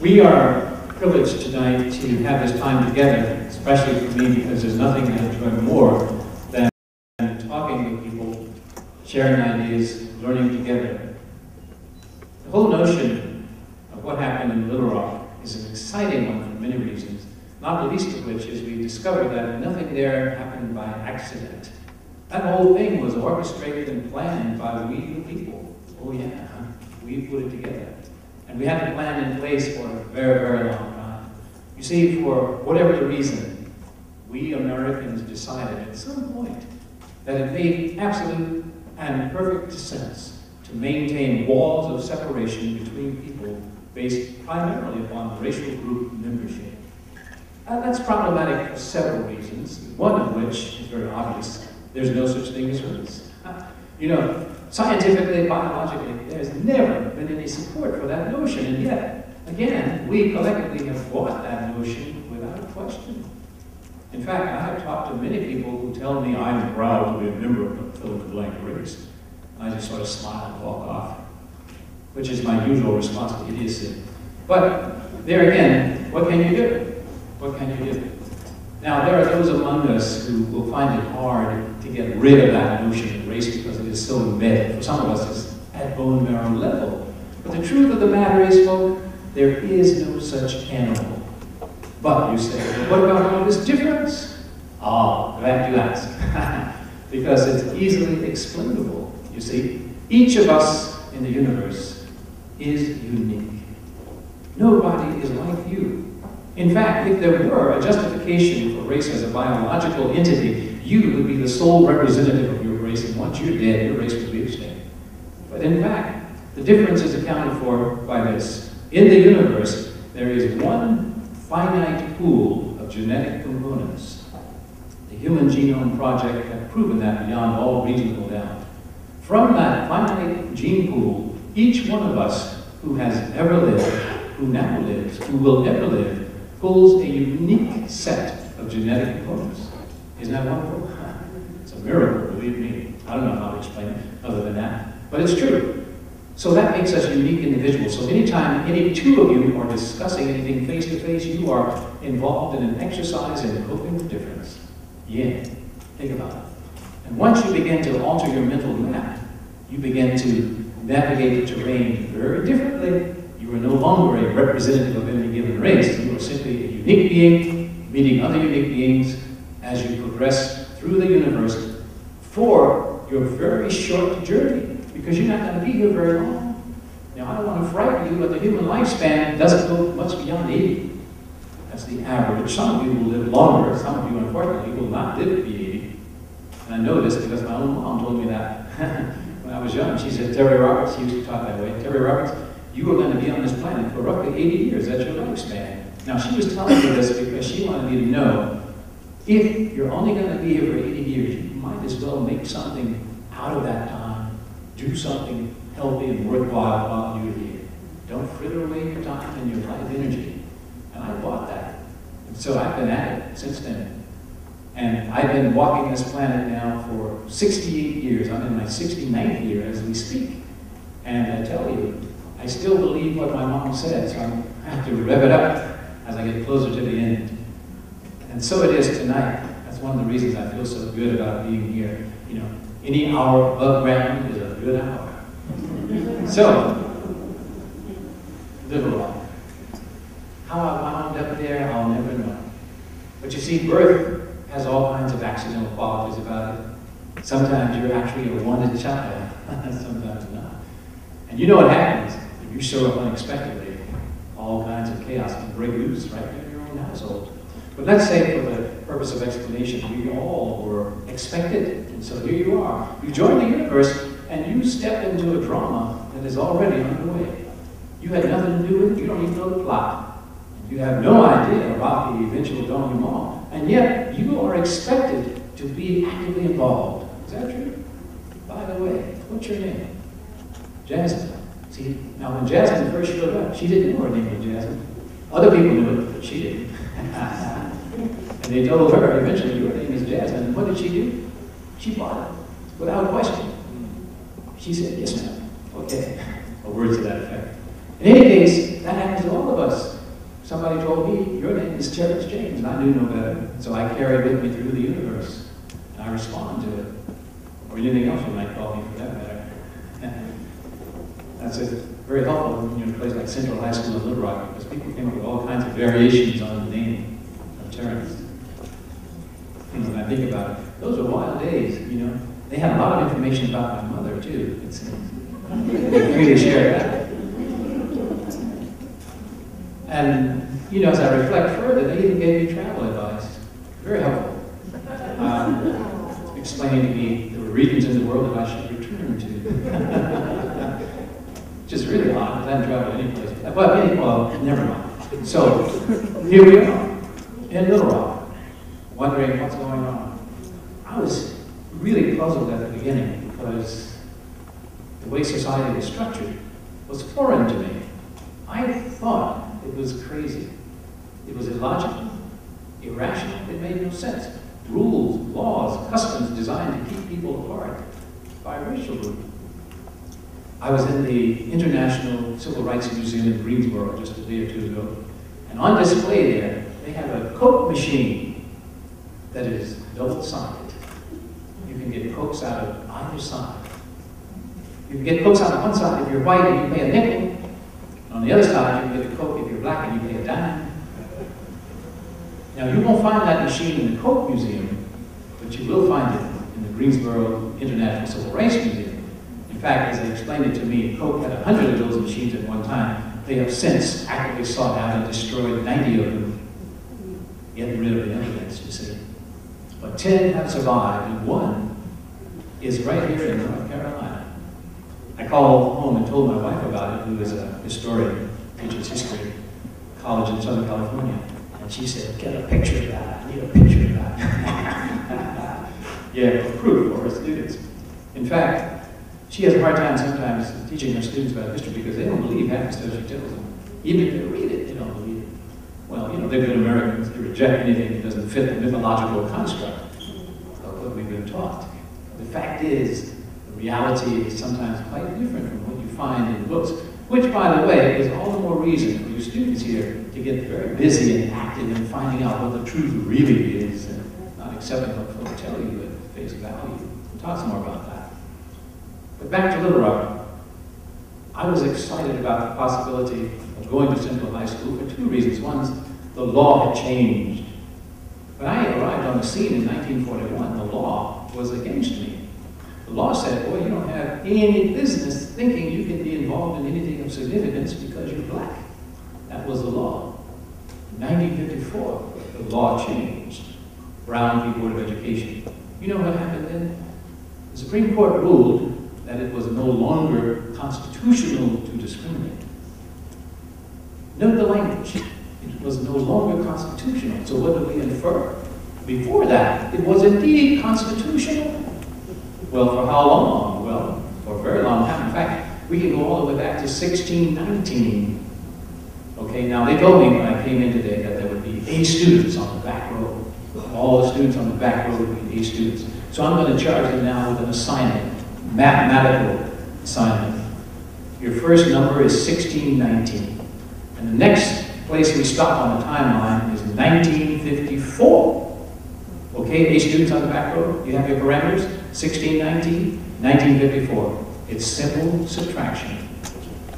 We are privileged tonight to have this time together, especially for me, because there's nothing I enjoy more than talking with people, sharing ideas, learning together. The whole notion of what happened in Little Rock is an exciting one for many reasons, not the least of which is we discovered that nothing there happened by accident. That whole thing was orchestrated and planned by we the people. Oh yeah, we put it together. And we had the plan in place for a very, very long time. You see, for whatever the reason, we Americans decided at some point that it made absolute and perfect sense to maintain walls of separation between people based primarily upon racial group membership. That's problematic for several reasons, one of which is very obvious. There's no such thing as race. You know, scientifically, biologically, there's never been any support for that notion, and yet, again, we collectively have bought that notion without question. In fact, I have talked to many people who tell me I'm proud to be a member of a fill-in-the-blank race. I just sort of smile and walk off, which is my usual response to idiocy. But there again, what can you do? What can you do? Now, there are those among us who will find it hard to get rid of that notion of race because it is so embedded. For some of us, it's at bone marrow level. But the truth of the matter is, folks, there is no such animal. But you say, what about all this difference? Oh, glad you asked. Because it's easily explainable. You see, each of us in the universe is unique. Nobody is like you. In fact, if there were a justification for race as a biological entity, you would be the sole representative of your race, and once you're dead, your race would be extinct. But in fact, the difference is accounted for by this. In the universe, there is one finite pool of genetic components. The Human Genome Project has proven that beyond all reasonable doubt. From that finite gene pool, each one of us who has ever lived, who now lives, who will ever live, pulls a unique set of genetic components. Isn't that wonderful? It's a miracle, believe me. I don't know how to explain it other than that, but it's true. So that makes us unique individuals. So anytime any two of you are discussing anything face to face, you are involved in an exercise in coping with difference. Yeah, think about it. And once you begin to alter your mental map, you begin to navigate the terrain very differently. You are no longer a representative of any given race. You are simply a unique being, meeting other unique beings as you progress through the universe for your very short journey, because you're not going to be here very long. Now, I don't want to frighten you, but the human lifespan doesn't go much beyond 80. That's the average. Some of you will live longer. Some of you, unfortunately, will not live to be 80. And I know this because my own mom told me that when I was young. She said, Terry Roberts, he used to talk that way, Terry Roberts, you are going to be on this planet for roughly 80 years. That's your lifespan. Now, she was telling me this because she wanted me to know, if you're only going to be here for 80 years, you might as well make something out of that time. Do something healthy and worthwhile while you're here. Don't fritter away your time and your life energy. And I bought that. And so I've been at it since then. And I've been walking this planet now for 68 years. I'm in my 69th year as we speak. And I tell you, I still believe what my mom said, so I have to rev it up as I get closer to the end. And so it is tonight. That's one of the reasons I feel so good about being here. You know, any hour above ground is a good hour. So, Little Rock. How I wound up there, I'll never know. But you see, birth has all kinds of accidental qualities about it. Sometimes you're actually a wanted child, sometimes not. And you know what happens. You show up unexpectedly, all kinds of chaos can break loose right in your own household. But let's say, for the purpose of explanation, we all were expected. And so here you are. You join the universe, and you step into a drama that is already underway. You had nothing to do with it. You don't even know the plot. You have no idea about the eventual denouement. And yet, you are expected to be actively involved. Is that true? By the way, what's your name? Jasmine. See, now when Jasmine first showed up, she didn't know her name was Jasmine. Other people knew it, but she didn't. And they told her, eventually, your name is Jasmine. And what did she do? She bought it, without question. She said, yes, ma'am. Okay. Or words to that effect. In any case, that happens to all of us. Somebody told me, your name is Terrence James, and I knew no better. So I carry it with me through the universe, and I respond to it. Or anything else you might call me for that matter. That's very helpful in a place like Central High School in Little Rock, because people came up with all kinds of variations on the name of Terrence. When I think about it, those were wild days, you know. They had a lot of information about my mother, too, it seems. They really shared that. And, you know, as I reflect further, they even gave me travel advice. Very helpful. Explaining to me there were regions in the world that I should return to. Just really odd, because I hadn't traveled any place. Well, never mind. So, here we are, in Little Rock, wondering what's going on. I was really puzzled at the beginning, because the way society was structured was foreign to me. I thought it was crazy. It was illogical, irrational, it made no sense. Rules, laws, customs designed to keep people apart by racial group. I was in the International Civil Rights Museum in Greensboro just a day or two ago, and on display there, they have a Coke machine that is double-sided. You can get Cokes out of either side. You can get Cokes out of one side if you're white and you pay a nickel. On the other side, you can get a Coke if you're black and you pay a dime. Now, you won't find that machine in the Coke Museum, but you will find it in the Greensboro International Civil Rights Museum. In fact, as they explained it to me, Coke had 100 of those machines at one time. They have since actively sought out and destroyed 90 of them, getting rid of the evidence, you see. But 10 have survived, and one is right here in North Carolina. I called home and told my wife about it, who is a historian, teaches history, college in Southern California. And she said, get a picture of that. I need a picture of that. Yeah, for proof for her students. In fact, she has a hard time sometimes teaching her students about history because they don't believe half the stuff she tells them. Even if they read it, they don't believe it. Well, you know, they're good Americans. They reject anything that doesn't fit the mythological construct of what we've been taught. The fact is, the reality is sometimes quite different from what you find in books, which, by the way, is all the more reason for you students here to get very busy and active in finding out what the truth really is and not accepting what folks tell you at face value. We'll talk some more about that. But back to Little Rock. I was excited about the possibility of going to Central High School for two reasons. One, the law had changed. When I arrived on the scene in 1941, the law was against me. The law said, boy, you don't have any business thinking you can be involved in anything of significance because you're black. That was the law. In 1954, the law changed. Brown v. Board of Education. You know what happened then? The Supreme Court ruled that it was no longer constitutional to discriminate. Note the language. It was no longer constitutional. So what do we infer? Before that, it was indeed constitutional. Well, for how long? Well, for a very long time. In fact, we can go all the way back to 1619. Okay, now they told me when I came in today that there would be A students on the back row. All the students on the back row would be A students. So I'm going to charge them now with an assignment, mathematical assignment. Your first number is 1619. And the next place we stop on the timeline is 1954. Okay, A students on the back row, you have your parameters, 1619, 1954. It's simple subtraction.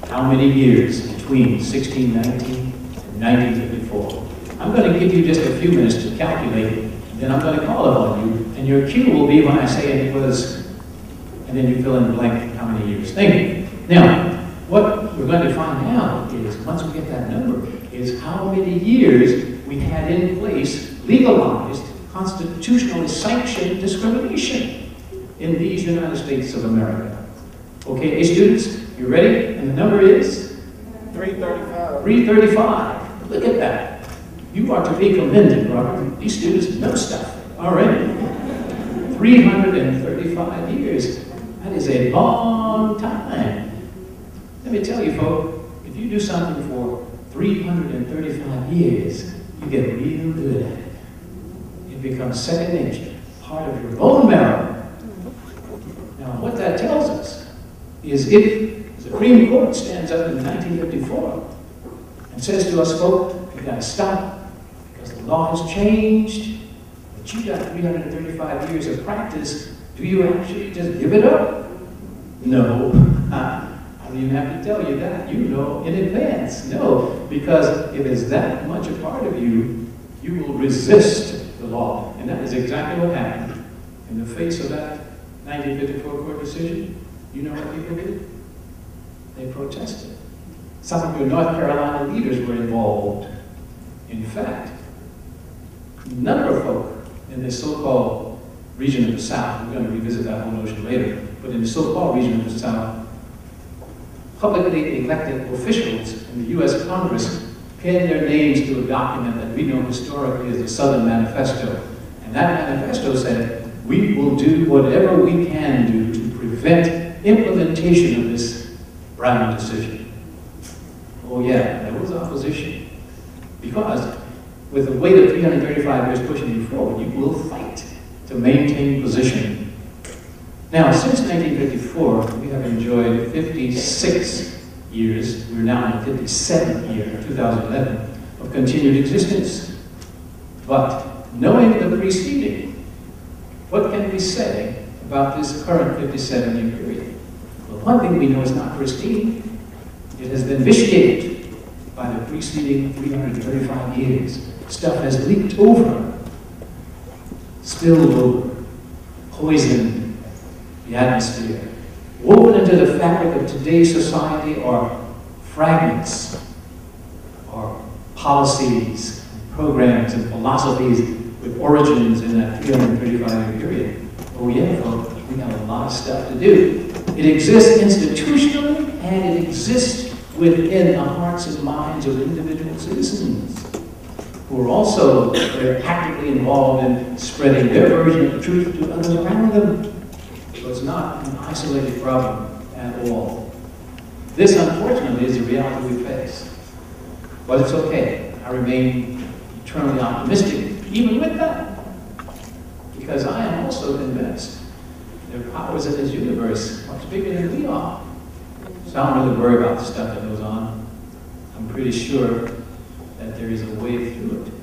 How many years between 1619 and 1954? I'm going to give you just a few minutes to calculate, then I'm going to call upon you, and your cue will be when I say it was, and then you fill in the blank how many years. Thank you. Now, what we're going to find out is, once we get that number, is how many years we had in place legalized, constitutionally sanctioned discrimination in these United States of America. Okay, students, you ready? And the number is? 335. 335. Look at that. You are to be commended, Robert. These students know stuff already. 335 years. That is a long time. Let me tell you, folks, if you do something for 335 years, you get real good at it. It becomes second nature, part of your bone marrow. Now, what that tells us is if the Supreme Court stands up in 1954 and says to us, folks, you got to stop because the law has changed, but you got 335 years of practice. Do you actually just give it up? No. I don't even have to tell you that. You know in advance. No, because if it's that much a part of you, you will resist the law. And that is exactly what happened. In the face of that 1954 court decision, you know what people did? They protested. Some of your North Carolina leaders were involved. In fact, a number of folk in this so-called region of the South, we're going to revisit that whole notion later, but in the so-called region of the South, publicly elected officials in the U.S. Congress pinned their names to a document that we know historically as the Southern Manifesto. And that manifesto said, we will do whatever we can do to prevent implementation of this Brown decision. Oh yeah, there was opposition. Because with the weight of 335 years pushing you forward, you will fight to maintain position. Now, since 1954, we have enjoyed 56 years, we're now in the 57th year, 2011, of continued existence. But knowing the preceding, what can we say about this current 57-year period? Well, one thing we know is not pristine. It has been vitiated by the preceding 335 years. Stuff has leaked over, spilled over, poisoned the atmosphere. Woven into the fabric of today's society are fragments, or policies, programs, and philosophies with origins in that 335-year period. Oh yeah, folks, we got a lot of stuff to do. It exists institutionally, and it exists within the hearts and minds of individual citizens who are also actively involved in spreading their version of the truth to others around them. So it's not an isolated problem at all. This, unfortunately, is the reality we face. But it's okay. I remain eternally optimistic, even with that. Because I am also convinced there are powers in this universe much bigger than we are. So I don't really worry about the stuff that goes on. I'm pretty sure that there is a way through it.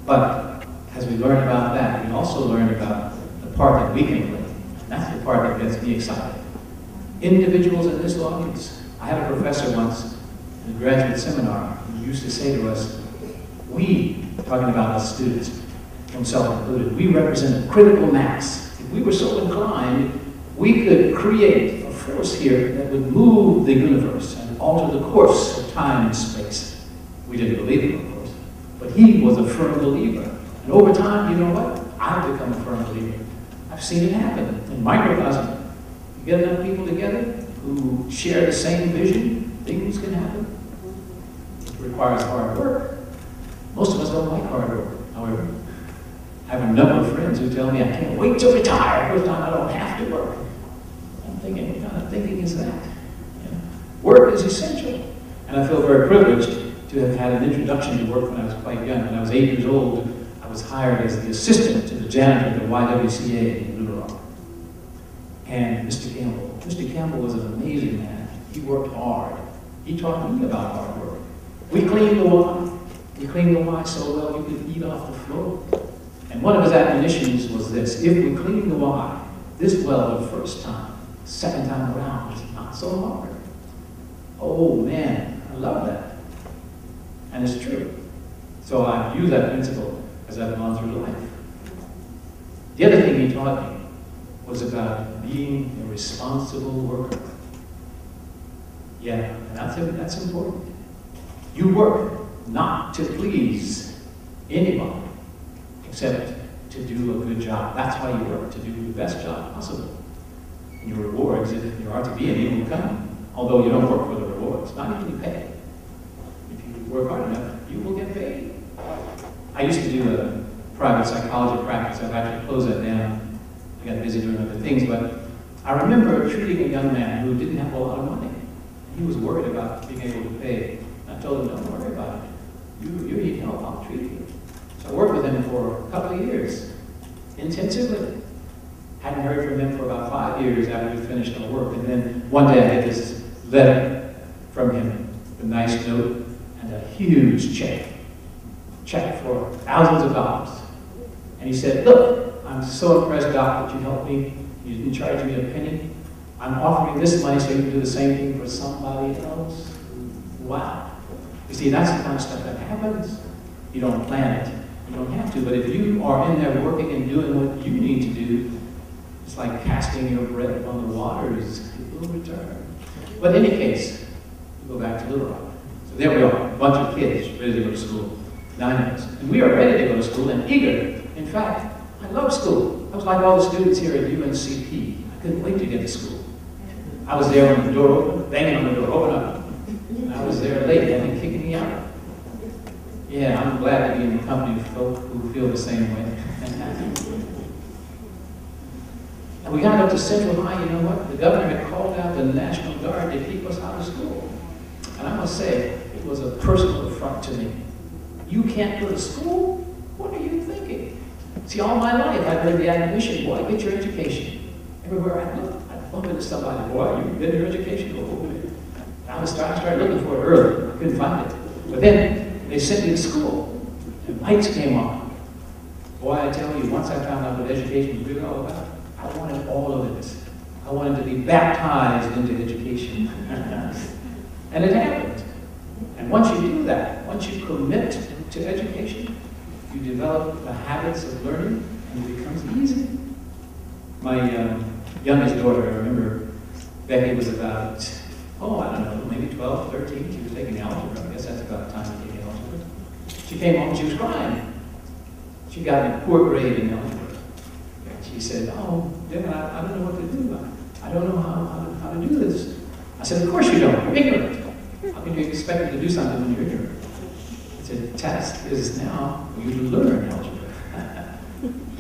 But as we learn about that, we also learn about the part that we can play. And that's the part that gets me excited. Individuals in this audience. I had a professor once in a graduate seminar who used to say to us, we, talking about us students, himself included, we represent a critical mass. If we were so inclined, we could create a force here that would move the universe and alter the course of time and space. We didn't believe it, of course, but he was a firm believer. And over time, you know what? I've become a firm believer. I've seen it happen in microcosm. You get enough people together who share the same vision, things can happen. It requires hard work. Most of us don't like hard work, however. I have a number of friends who tell me I can't wait to retire, first time I don't have to work. I'm thinking, what kind of thinking is that? You know, work is essential. And I feel very privileged to have had an introduction to work when I was quite young. When I was 8 years old, I was hired as the assistant to the janitor at the YWCA in Little Rock. And Mr. Campbell was an amazing man. He worked hard. He taught me about hard work. We cleaned the Y. We cleaned the Y so well you could eat off the floor. And one of his admonitions was this: if we clean the Y this well the first time, second time around, it's not so hard. Oh man, I love that. And it's true. So I've used that principle as I've gone through life. The other thing he taught me was about being a responsible worker. Yeah, and that's important. You work not to please anybody, except to do a good job. That's why you work, to do the best job possible. And your rewards, if there are to be any, will come. Although you don't work for the rewards, not even the pay. If you work hard enough, you will get paid. I used to do a private psychology practice. I've actually closed that down. I got busy doing other things, but I remember treating a young man who didn't have a lot of money. He was worried about being able to pay. I told him, don't worry about it. You need help, I'll treat you. So I worked with him for a couple of years, intensively. Hadn't heard from him for about 5 years after we finished our work. And then one day I had this letter from him, a nice note, and a huge check for thousands of dollars. And he said, look, I'm so impressed, Doc, that you helped me. You didn't charge me a penny. I'm offering this money so you can do the same thing for somebody else. Wow. You see, that's the kind of stuff that happens. You don't plan it. You don't have to, but if you are in there working and doing what you need to do, it's like casting your bread upon the waters. It will return. But in any case, we go back to Little Rock. So there we are, a bunch of kids ready to go to school, 9 of us. And we are ready to go to school and eager. In fact, I love school. I was like all the students here at UNCP. I couldn't wait to get to school. I was there when the door opened, banging on the door, open up. And I was there late and they kicking me out. Yeah, I'm glad to be in the company of folk who feel the same way. And we got up to Central High, you know what? The governor had called out the National Guard to keep us out of school. And I must say, it was a personal affront to me. You can't go to school? What are you thinking? See, all my life I've heard the admonition, boy, get your education. Everywhere I look, I'd bump into somebody, boy, you get your education? Oh, I started looking for it early. I couldn't find it. But then they sent me to school, and lights came on. Boy, I tell you, once I found out what education was really all about, I wanted all of it. I wanted to be baptized into education. And it happened. And once you do that, once you commit to education, you develop the habits of learning, and it becomes easy. My youngest daughter, I remember, Becky was about, oh, I don't know, maybe 12, 13. She was taking algebra. I guess that's about the time to take algebra. She came home and she was crying. She got a poor grade in algebra. She said, oh, Dad, I don't know what to do. I don't know how to do this. I said, of course you don't. You're ignorant. How can you expect to do something when you're ignorant? I said, the task is now for you to learn algebra.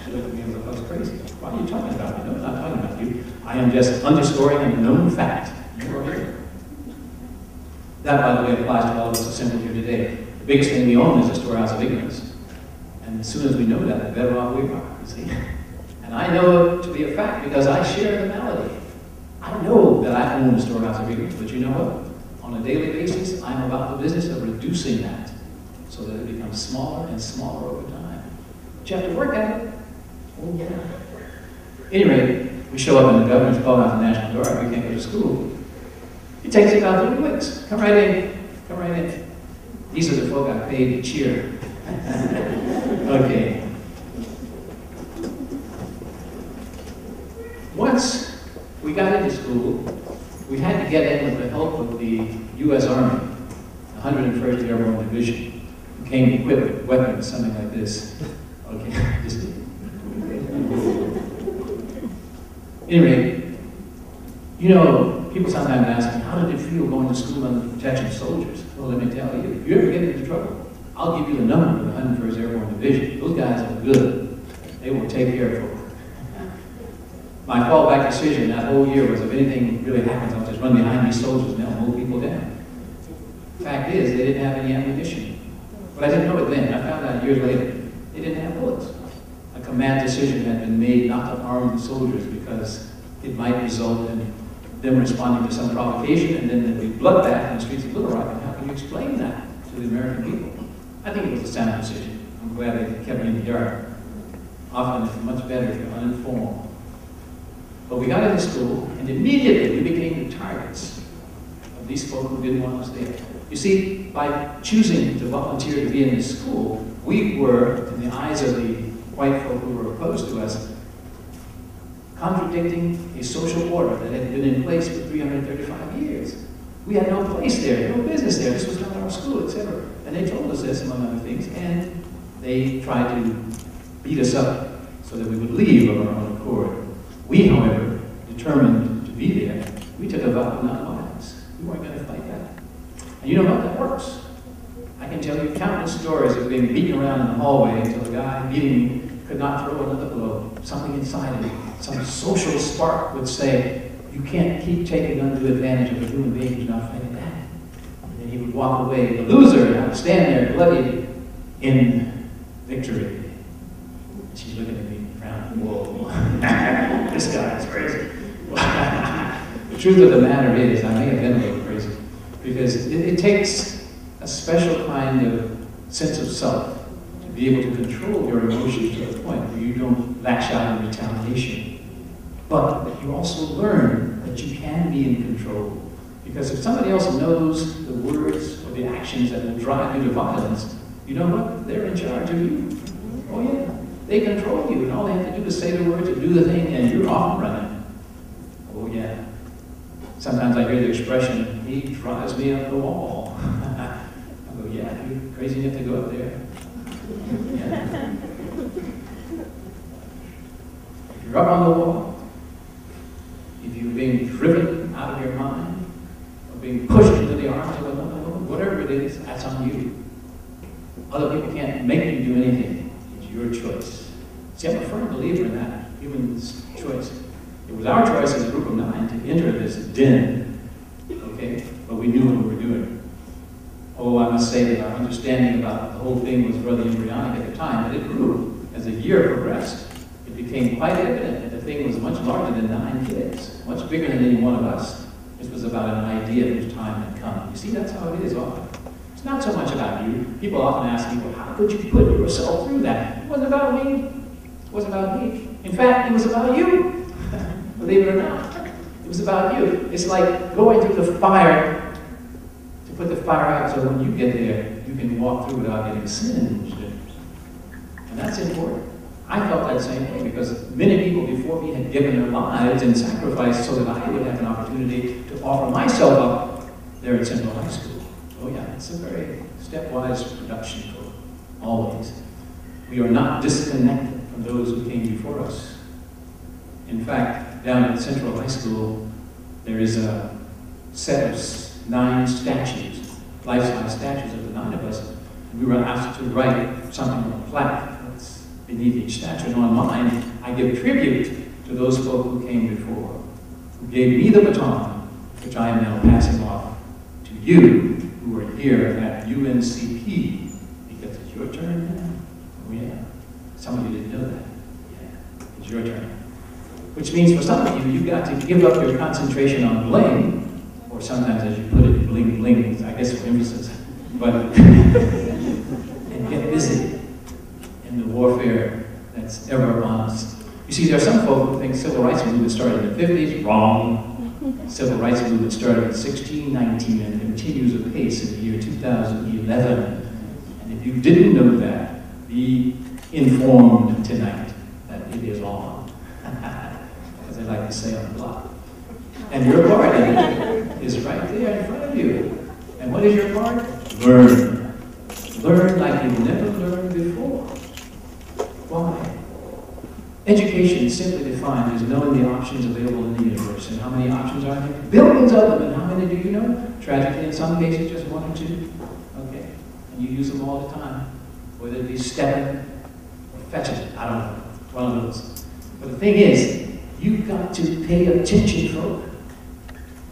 She looked at me and was crazy. Why are you talking about me? No, I'm not talking about you. I am just underscoring a known fact. You are here. That, by the way, applies to all of us assembled here today. The biggest thing we own is a storehouse of ignorance. And as soon as we know that, the better off we are, you see. And I know it to be a fact because I share the malady. I know that I own a storehouse of ignorance, but you know what? On a daily basis, I'm about the business of reducing that so that it becomes smaller and smaller over time. But you have to work at it. Oh, yeah. Anyway, we show up and the governor's calling out the National Guard. We can't go to school. He takes it out 3 weeks. Come right in. Come right in. These are the folk I paid to cheer. Okay. Once we got into school, we had to get in with the help of the U.S. Army, the 101st Airborne Division, who came equipped with weapons, something like this. Okay, just anyway, you know, people sometimes ask me, how did it feel going to school under the protection of soldiers? Well, let me tell you, if you ever get into trouble, I'll give you the number of the 101st Airborne Division. Those guys are good. They will take care of folks. My fallback decision that whole year was if anything really happens, I'll just run behind these soldiers and they'll mow people down. Fact is, they didn't have any ammunition. But I didn't know it then. I found out years later. They didn't have bullets. A command decision had been made not to arm the soldiers because it might result in them responding to some provocation and then there'd be bloodbath in the streets of Little Rock. And how can you explain that to the American people? I think it was a sound decision. I'm glad they kept me in the dark. Often it's much better if you're uninformed. But we got into school, and immediately we became the targets of these folk who didn't want us there. You see, by choosing to volunteer to be in this school, we were, in the eyes of the white folk who were opposed to us, contradicting a social order that had been in place for 335 years. We had no place there, no business there. This was not our school, etc. And they told us this, among other things, and they tried to beat us up so that we would leave of our own accord. We, however, determined to be there. We took a vow of non-violence. We weren't going to fight that. And you know what? That works. I can tell you countless stories of being beaten around in the hallway until the guy beating me could not throw another blow. Something inside of me, some social spark would say, you can't keep taking undue advantage of a human being who's not fighting back. And then he would walk away, the loser, and I would stand there bloodied in victory. And she's looking at me. Whoa, this guy is crazy. The truth of the matter is, I may have been a little crazy, because it takes a special kind of sense of self, to be able to control your emotions to the point where you don't lash out in retaliation. But you also learn that you can be in control. Because if somebody else knows the words or the actions that will drive you to violence, you know what? They're in charge of you. Oh yeah, they control you, and all they have to do is say the words and do the thing, and you're off and running. Oh yeah. Sometimes I hear the expression, he drives me up the wall. I go, yeah, you're crazy enough to go up there. Yeah. If you're up on the wall, if you're being driven out of your mind, or being pushed into the arms of another woman, whatever it is, that's on you. Other people can't make you do anything. It's your choice. See, I'm a firm believer in that, human's choice. It was our choice as a group of 9 to enter this den, okay? But we knew what we were doing. Oh, I must say that our understanding about the whole thing was rather embryonic at the time, but it grew. As the year progressed, it became quite evident that the thing was much larger than 9 kids, much bigger than any one of us. This was about an idea whose time had come. You see, that's how it is often. It's not so much about you. People often ask me, well, how could you put yourself through that? It wasn't about me. It wasn't about me. In fact, it was about you. Believe it or not. It was about you. It's like going through the fire to put the fire out so when you get there, you can walk through without getting singed. And that's important. I felt that same way because many people before me had given their lives and sacrificed so that I would have an opportunity to offer myself up there at Central High School. Oh yeah, it's a very stepwise production for always. We are not disconnected from those who came before us. In fact, down at Central High School, there is a set of 9 statues, life-size statues of the 9 of us. And we were asked to write something on a plaque that's beneath each statue. And on mine, I give tribute to those folk who came before, who gave me the baton, which I am now passing off to you, who are here at UNCP, because it's your turn now. Oh yeah, some of you didn't know that. Yeah, it's your turn. Which means for some of you, you've got to give up your concentration on bling, or sometimes as you put it, bling bling, I guess for emphasis, but and get busy in the warfare that's ever upon us. You see, there are some folk who think civil rights movement started in the 50s. Wrong. Civil rights movement started in 1619 and continues apace in the year 2011. And if you didn't know that, be informed tonight that it is on. As I like to say on the block. And your part in it is right there in front of you. And what is your part? Learn. Learn like you've never learned before. Why? Education, simply defined, is knowing the options available in the universe. And how many options are there? Billions of them. And how many do you know? Tragically, in some cases, just 1 or 2. Okay? And you use them all the time. Whether it be stepping or fetching. I don't know. One of those. But the thing is, you've got to pay attention, folk.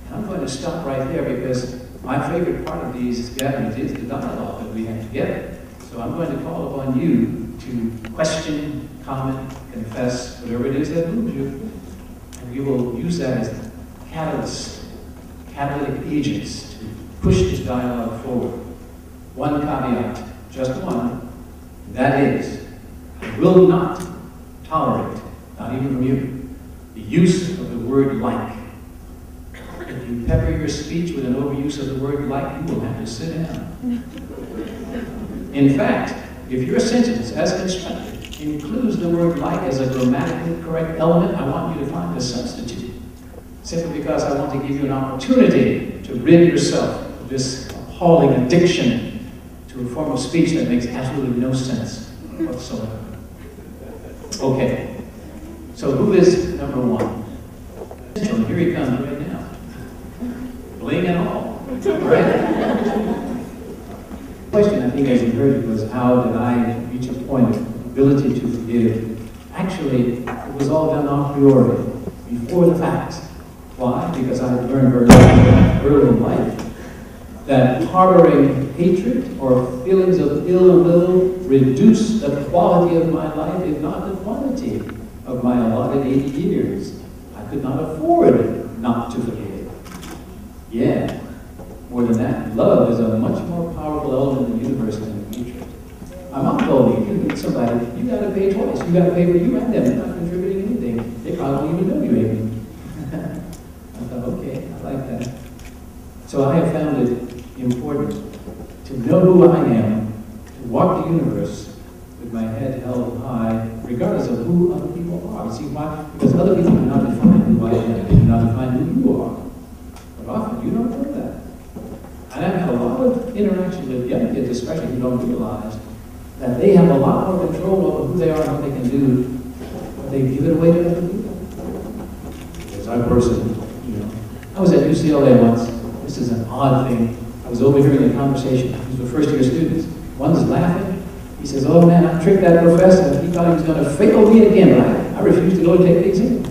And I'm going to stop right there because my favorite part of these gatherings is the dialogue that we have together. So I'm going to call upon you to question, comment, confess, whatever it is that moves you. And we will use that as catalysts, catalytic agents to push this dialogue forward. One caveat, just one, and that is, I will not tolerate, not even from you, the use of the word like. If you pepper your speech with an overuse of the word like, you will have to sit down. In fact, if your sentence, as constructed, includes the word like as a grammatically correct element, I want you to find a substitute. Simply because I want to give you an opportunity to rid yourself of this appalling addiction to a form of speech that makes absolutely no sense whatsoever. Okay. So who is number 1? Here he comes right now. Bling and all. Right? The question, I think, as you heard, was how did I reach a point of ability to forgive? Actually, it was all done a priori, before the fact. Why? Because I had learned very early in life that harboring hatred or feelings of ill will reduce the quality of my life, if not the quantity of my allotted 80 years. I could not afford not to forgive. Yeah. More than that, love is a much more powerful element in the universe than hatred. My mom told me, if you hate somebody, you got to pay twice. You got to pay for you and them. They're not contributing anything. They probably don't even know you hate them. I thought, okay, I like that. So I have found it important to know who I am, to walk the universe with my head held high, regardless of who other people are. You see why? Because other people do not define who I am. They do not define who you are. But often you don't know that. And I've had a lot of interaction with young kids, especially who don't realize that they have a lot more control over who they are and what they can do, but they give it away to other people. Because I personally, I was at UCLA once. This is an odd thing. I was overhearing a conversation. These were first-year students. One's laughing. He says, "Oh man, I tricked that professor. He thought he was going to fail me again, right? I refused to go and take the exam."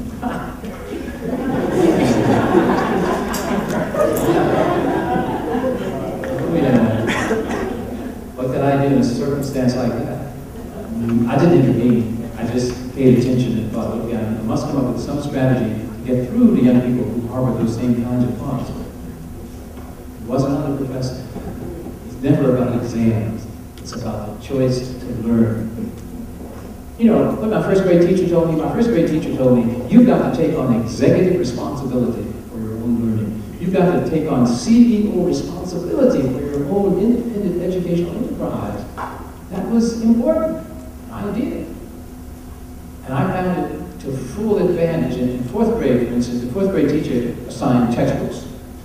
What could I do in a circumstance like that? I didn't intervene. I just paid attention and thought, okay, I must come up with some strategy to get through to young people who harbor those same kinds of thoughts. It wasn't on the professor. It's never about exams. It's about the choice to learn. What my first grade teacher told me, you've got to take on executive responsibility for your own learning. You've got to take on CEO responsibility for your own independent educational enterprise. That was important. I did. And I found it to full advantage. In fourth grade, for instance, the fourth grade teacher assigned textbooks,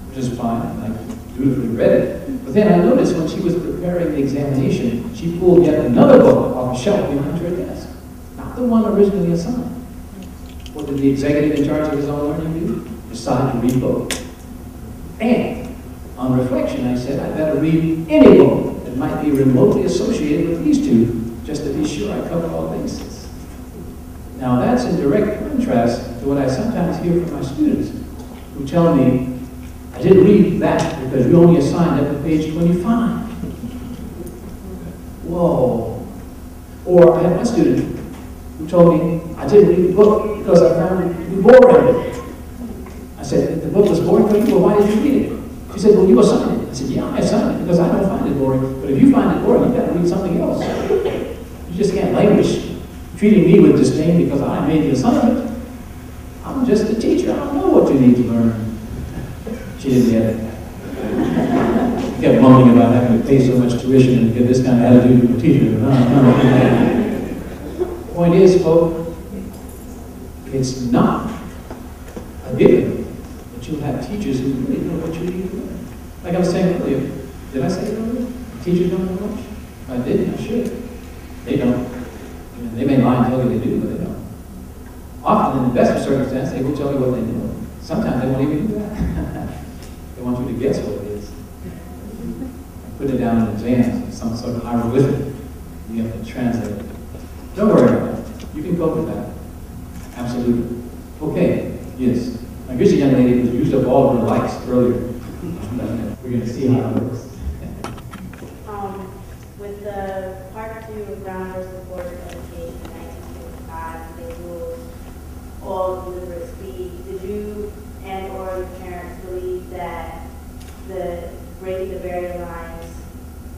which is fine. I dutifully read it. But then I noticed when she was preparing the examination, she pulled yet another book off a shelf behind her desk. Not the one originally assigned. What did the executive in charge of his own learning do? Decide to read both. And on reflection, I said, I better read any book that might be remotely associated with these two, just to be sure I cover all bases. Now that's in direct contrast to what I sometimes hear from my students, who tell me, I didn't read that because you only assigned up to page 25. Whoa. Or I had one student who told me, I didn't read the book because I found it to be boring. I said, if the book was boring for you, well, why did you read it? She said, well, you assigned it. I said, yeah, I assigned it because I don't find it boring. But if you find it boring, you've got to read something else. You just can't languish treating me with disdain because I made the assignment. I'm just a teacher. I don't know what you need to learn. She didn't get it. She kept moaning about having to pay so much tuition and get this kind of attitude from a teacher. Point is, folks, it's not a given that you'll have teachers who really know what you need to learn. Like I was saying earlier, did I say it earlier? Teachers don't know much. If I didn't, I should. They don't. They may lie and tell you they do, but they don't. Often, in the best of circumstances, they will tell you what they know. Sometimes they won't even do that. They want you to guess what it is. Put it down in exams, some sort of hieroglyphic. You have to translate it. Don't worry about it. You can cope with that. Absolutely. Okay, yes. Now here's a young lady who used up all of her likes earlier. We're going to see how it works. With the Part 2 of Brown versus Board of Education in 1925, they ruled all deliberate speed. Did you and or your parents believe that the breaking the barrier lines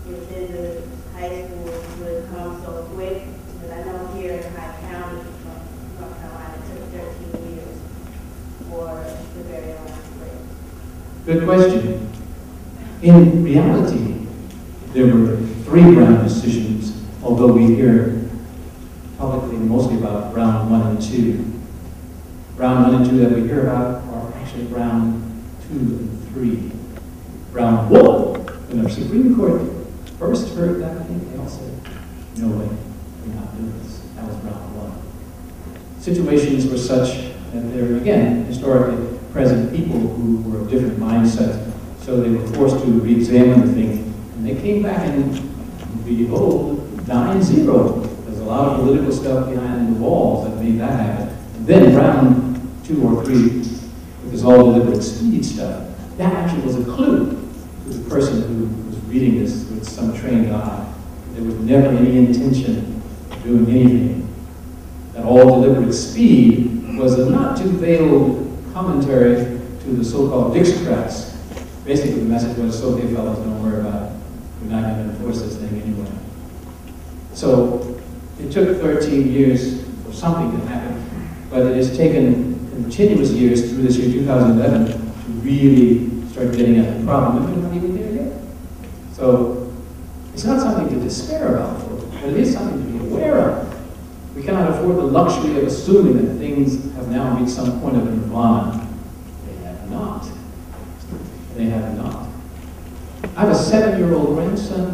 within the high schools would come so quick? Because I know here in Hyde County, North Carolina, it took 13 years for the barrier lines to break. Good question. In reality, there were 3 Brown decisions, although we hear publicly mostly about Brown 1 and 2. Brown 1 and 2 that we hear about are actually Brown 2 and 3. Brown 1, when the Supreme Court first heard that thing, they all said, no way, we're not doing this. That was Brown 1. Situations were such that there were, again, historically present people who were of different mindsets, so they were forced to re-examine the thing. And they came back and, behold, 9-0. There's a lot of political stuff behind the walls that made that happen. And then Brown 2 or 3, with this all deliberate speed stuff, that actually was a clue to the person who was reading this with some trained eye. There was never any intention of doing anything. That all deliberate speed was a not too veiled commentary to the so-called Dixiecrats basically the message was, so okay fellas, don't worry about it. We're not going to enforce this thing anyway. So it took 13 years for something to happen, but it has taken continuous years through this year 2011 to really start getting at the problem, and we're not even there yet. So it's not something to despair about, folks, but it is something to be aware of. We cannot afford the luxury of assuming that things have now reached some point of nirvana. They have not. They have not. I have a 7-year-old grandson.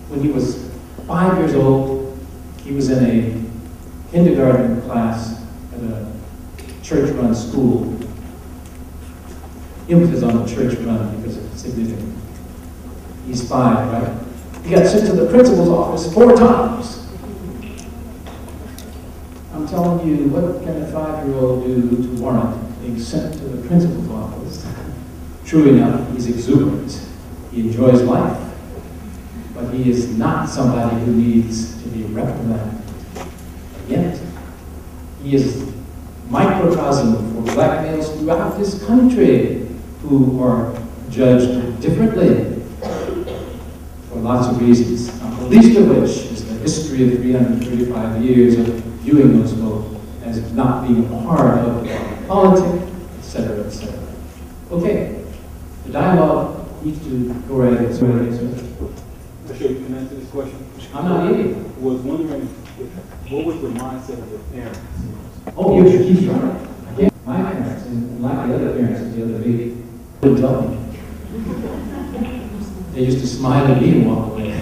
When he was 5 years old, he was in a kindergarten class at a church-run school. Emphasis on the church-run because it's significant. He's 5, right? He got sent to the principal's office 4 times. I'm telling you, what can a 5-year-old do to warrant being sent to the principal's office? True enough, he's exuberant. He enjoys life. But he is not somebody who needs to be reprimanded. Yet, he is microcosm for black males throughout this country who are judged differently for lots of reasons, not the least of which is the history of 335 years of viewing those folks as not being a part of politics, etc., etc. Okay, the dialogue needs to go right ahead. I'm sure you can answer this question. I'm not eating. I was wondering, what was the mindset of your parents? Oh, he's right. My parents, and like the other parents of the other baby, would tell me. They used to smile at me and walk away.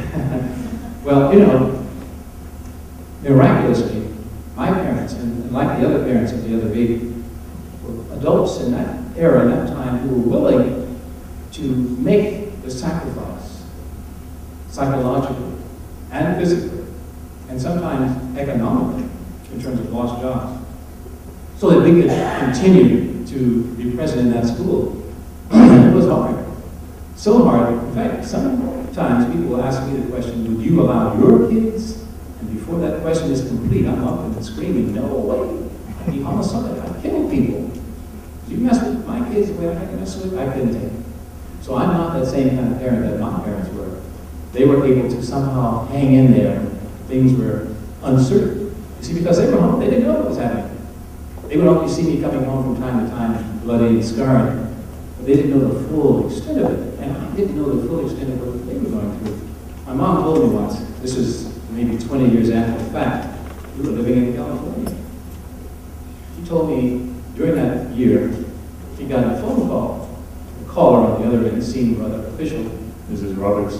Well, you know, miraculously, my parents, and like the other parents of the other baby, were adults in that era, in that time, who were willing to make the sacrifice, psychologically and physically, and sometimes economically, in terms of lost jobs, so that we could continue to be present in that school. It was hard. So hard. In fact, sometimes people will ask me the question, would you allow your kids? And before that question is complete, I'm up and screaming, no way. I'd be homicidal. I'd kill people. You mess with my kids the way I mess with, I couldn't take it. So I'm not that same kind of parent that my parents were. They were able to somehow hang in there. Things were uncertain. You see, because they were home, they didn't know what was happening. They would only see me coming home from time to time, bloody and scarred. But they didn't know the full extent of it. And I didn't know the full extent of what they were going through. My mom told me once, this was maybe 20 years after the fact, we were living in California. She told me during that year, she got a phone call. The caller on the other end seemed rather official. Mrs. Roberts,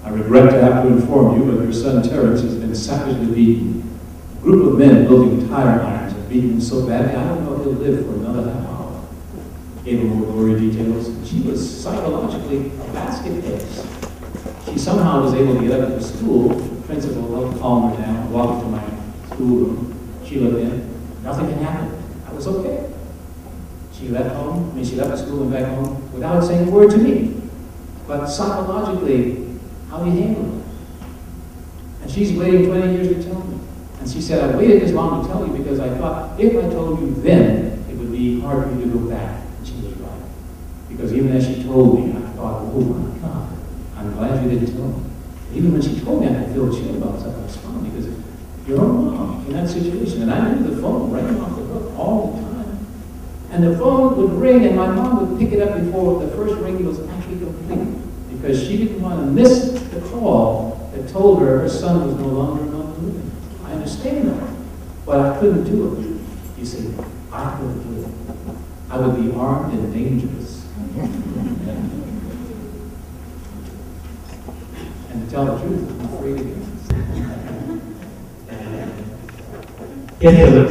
I regret to have to inform you, but your son Terrence has been savagely beaten. A group of men building tire irons have beaten him so badly, I don't know if he'll live for another half hour. Gave him more gory details. She was psychologically a basket case. She somehow was able to get up to the school. The principal helped calm her down, walked to my schoolroom. She looked in. Nothing had happened. I was okay. She left home. I mean, she left the school and back home without saying a word to me. But psychologically, how do you handle it? And she's waiting 20 years to tell me. And she said, I waited this long to tell you because I thought if I told you then, it would be hard for you to go back. And she was right. Because even as she told me, I thought, oh my God, I'm glad you didn't tell me. Even when she told me, I could feel chill about stuff. I was fine because your own mom in that situation. And I knew the phone rang off the hook all the time. And the phone would ring and my mom would pick it up before the first ring was actually complete. Because she didn't want to miss the call that told her son was no longer among the living. I understand that, but I couldn't do it. You see, I couldn't do it. I would be armed and dangerous. And to tell the truth, I'm afraid of it. Yes, sir.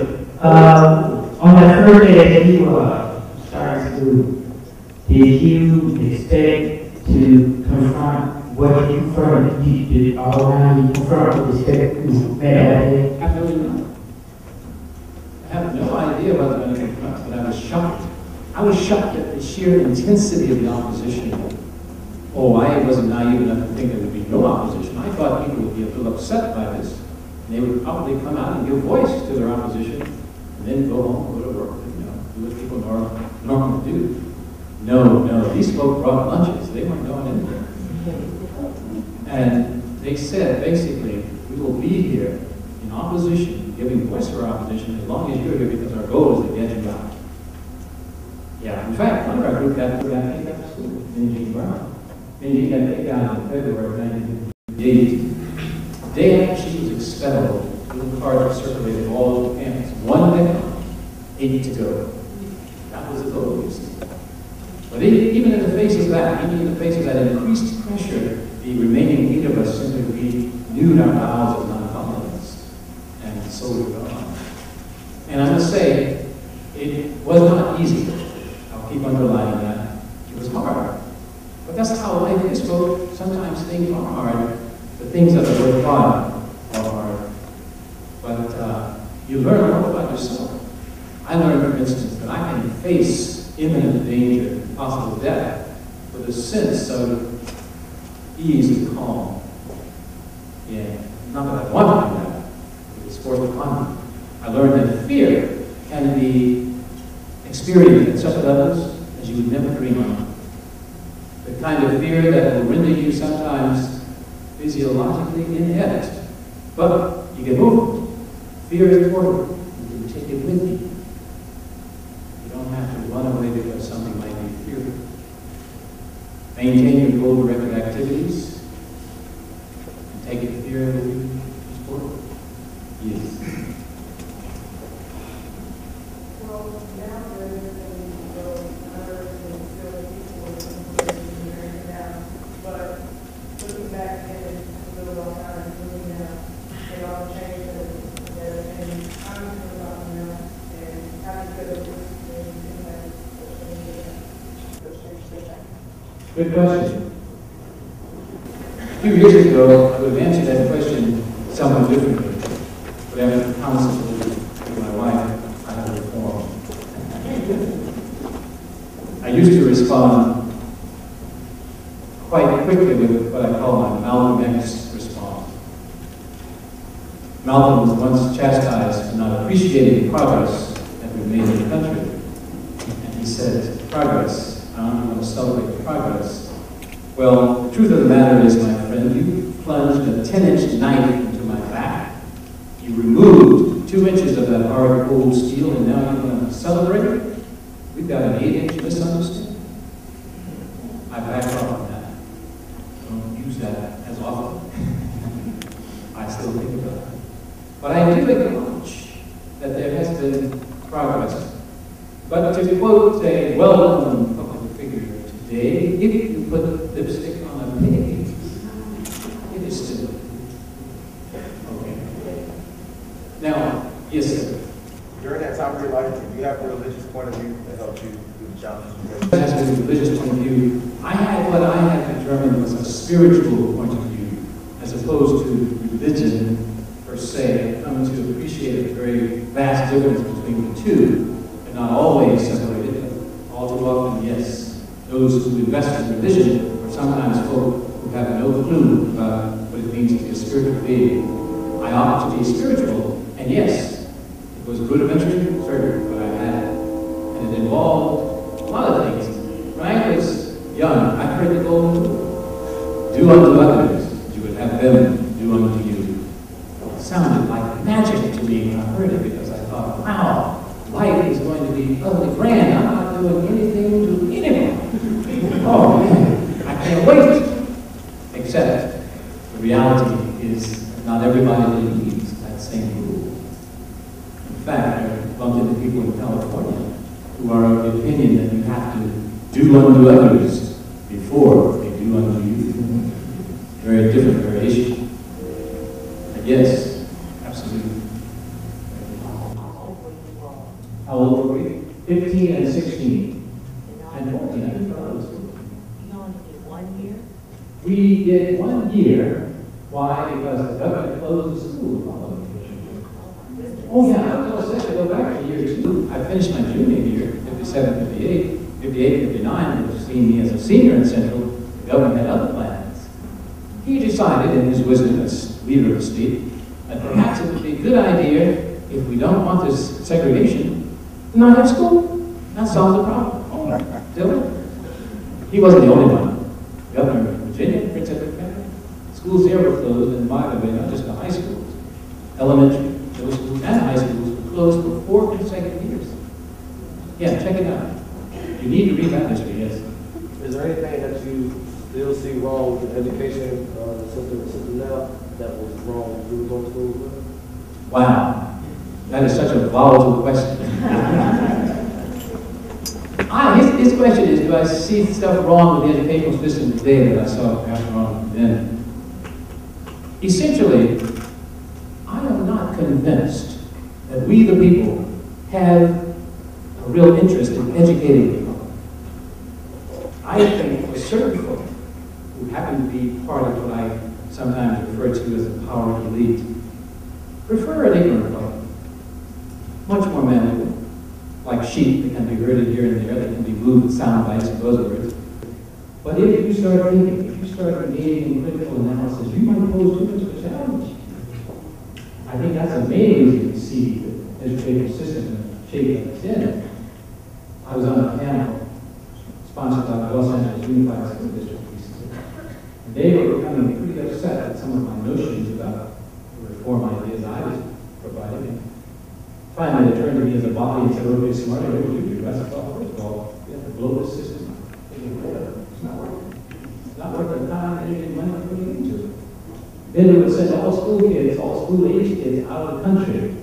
On that first day that you started school, did you expect to confront what you confronted? You did all around you confront with respect to bad? Absolutely not. I have no idea what I was going to confront, but I was shocked. I was shocked at the sheer intensity of the opposition. Oh, I wasn't naive enough to think there would be no opposition. I thought people would be a little upset by this. And they would probably come out and give voice to their opposition, and then go home, go to work, do what people normally do. No, these folk brought lunches. They weren't going anywhere. And they said, basically, we will be here in opposition, giving voice for our opposition as long as you're here because our goal is to get you out. Yeah, in fact, one of our group got kicked out of school, Minji Brown. Minji got kicked out in February of 1958. The day after she was expelled, little cards circulated all over the campus. 1 day, 8 to go. That was the goal, you see. But even in the face of that, even in the face of that increased pressure, the remaining 8 of us simply renewed our vows of nonviolence. And so we go on. And I must say, it was not easy. I'll keep underlining that. It was hard. But that's how life is, folks. Sometimes things are hard. The things that are worthwhile are hard. But you learn more about yourself. I learned, for instance, that I can face imminent danger, possible death, with a sense of ease and calm. Yeah, not that I want to do that, but it's forced upon me. I learned that fear can be experienced at such levels as you would never dream of. The kind of fear that will render you sometimes physiologically inept, but you get over it. Fear is portable. You can take it with you. You don't have to run away because something might be fearful. Maintain your goal-directed activities and take it fear with you. It's portable. Yes. Well, now there is another still people in now, but looking back at it a little long time, looking now, they all changed and I'm about them now, and how to get over Good question. A few years ago, I would have answered that question somewhat differently. But after counsel with my wife, I had to reform. I used to respond quite quickly with what I call my Malcolm X response. Malcolm was once chastised for not appreciating the progress that we've made in the country. And he said, progress. I don't want to celebrate the progress. Well, the truth of the matter is, my friend, you plunged a 10-inch knife into my back. You removed 2 inches of that hard, cold steel, and now you're going to celebrate? We've got an 8-inch misunderstanding. I back off on that. Don't use that as often. I still think about it. But I do acknowledge that there has been progress. But to quote a well-known public figure today, if you put lipstick on a pig, it is still okay. Now, yes, sir. During that time of your life, did you have a religious point of view that helped you through the challenges? As to the religious point of view, I had what I had determined was a spiritual point of view, as opposed to religion per se. I've come to appreciate a very vast difference between the two. Not always separated, but all too often, yes. Those who invest in religion are sometimes folk who have no clue about what it means to be a spiritual being. I opt to be spiritual, and yes, it was rudimentary, certainly, but I had it. And it involved a lot of things. When I was young, I heard the golden rule. Do unto others, you would have them do unto you. It sounded like magic to me when I heard it, because I thought, wow, life is going to be utterly grand. I'm not doing anything to anyone. Oh man, I can't wait. Except the reality is not everybody believes that same rule. In fact, I bumped into people in California who are of the opinion that you have to do unto others before they do unto you. Very different variation. And yes, absolutely. How old were we? 15 and 16. And 14, I didn't know it was 15. You only did 1 year? We did 1 year. Why? Because the government closed the school following. Oh yeah, I was going to say, to go back to year 2. I finished my junior year, 57, 58, 58, 59, which seen me as a senior in Central. The government had other plans. He decided, in his wisdom as leader of the state, that perhaps it would be a good idea, if we don't want this segregation, not have school. That solves the problem. Dylan? He wasn't the only one. Governor of Virginia, Prince Edward County, schools there were closed, and by the way, not just the high schools, elementary, middle schools, and high schools were closed for 4 consecutive years. Yeah, check it out. You need to read that history, yes. Is there anything that you still see wrong with the education system now that was wrong when you were going to school? Wow, that is such a volatile question. His question is, do I see stuff wrong with the educational system today that I saw perhaps wrong then? Essentially, I am not convinced that we the people have a real interest in educating people. I think for certain folk who happen to be part of what I sometimes refer to as the power elite, prefer an ignorant folk, much more malleable, like sheep that can be herded here and there, that can be moved with sound bites and buzzwords. But if you start thinking, if you start engaging in critical analysis, you might pose too much of a challenge. I think that's the main reason to see the educational system in the shape that it's in. I was on a panel sponsored by the Los Angeles Unified School District recently, and they were becoming pretty upset at some of my notions about the reform ideas I was providing. Finally, they turned to me as a body and said, okay, smart, what do you do? I said, well, first of all, we have to blow this system up. It's not working. It's not worth the time, energy, and money putting into it. Then we would send all school kids, all school-age kids out of the country.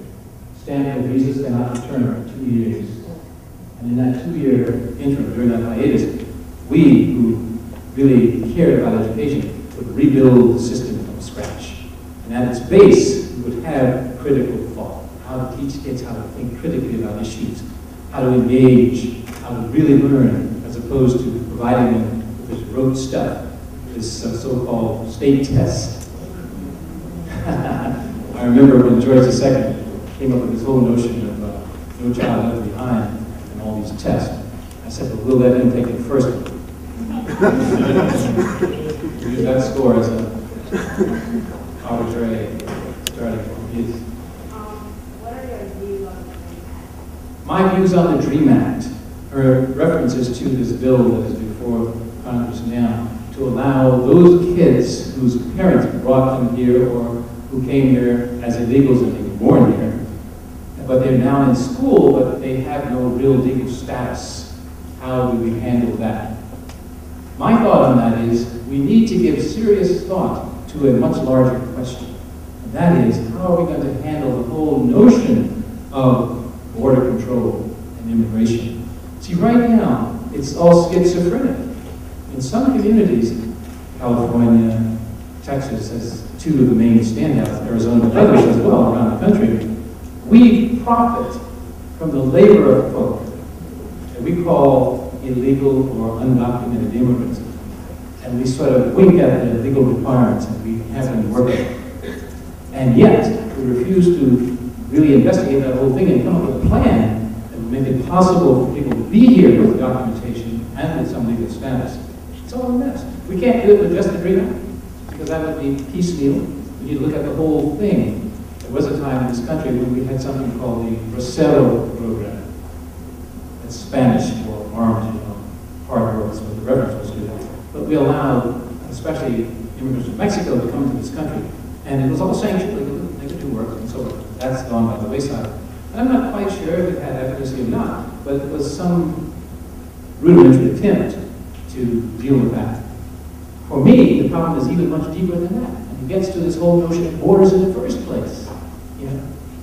Stanford visas cannot return for 2 years. And in that 2-year interim, during that hiatus, we who really cared about education would rebuild the system from scratch. And at its base, we would have critical thought. How to teach kids how to think critically about issues, how to engage, how to really learn, as opposed to providing them with this rote stuff, this so-called state test. I remember when George II came up with this whole notion of no child left behind and all these tests. I said, well, we'll let him take the first one. Use that score as an arbitrary starting point. Yes. My views on the DREAM Act are references to this bill that is before Congress now to allow those kids whose parents brought them here or who came here as illegals and they were born here, but they're now in school, but they have no real legal status. How do we handle that? My thought on that is we need to give serious thought to a much larger question. And that is, how are we going to handle the whole notion of border control and immigration? See, right now, it's all schizophrenic. In some communities, California, Texas, as two of the main standouts, Arizona, and others as well around the country, we profit from the labor of folk that we call illegal or undocumented immigrants. And we sort of wink at the legal requirements and we have them work it. And yet, we refuse to really investigate that whole thing and come up with a plan that would make it possible for people to be here with documentation and with some legal status. It's all a mess. We can't do it with just the DREAM Act, because that would be piecemeal. We need to look at the whole thing. There was a time in this country when we had something called the Bracero program. It's Spanish for armed, hard work, so the reference was to that. But we allowed, especially immigrants from Mexico, to come to this country. And it was all sanctioned, they could do work, and so that's gone by the wayside. And I'm not quite sure if it had efficacy or not, but it was some rudimentary attempt to deal with that. For me, the problem is even much deeper than that. And it gets to this whole notion of borders in the first place.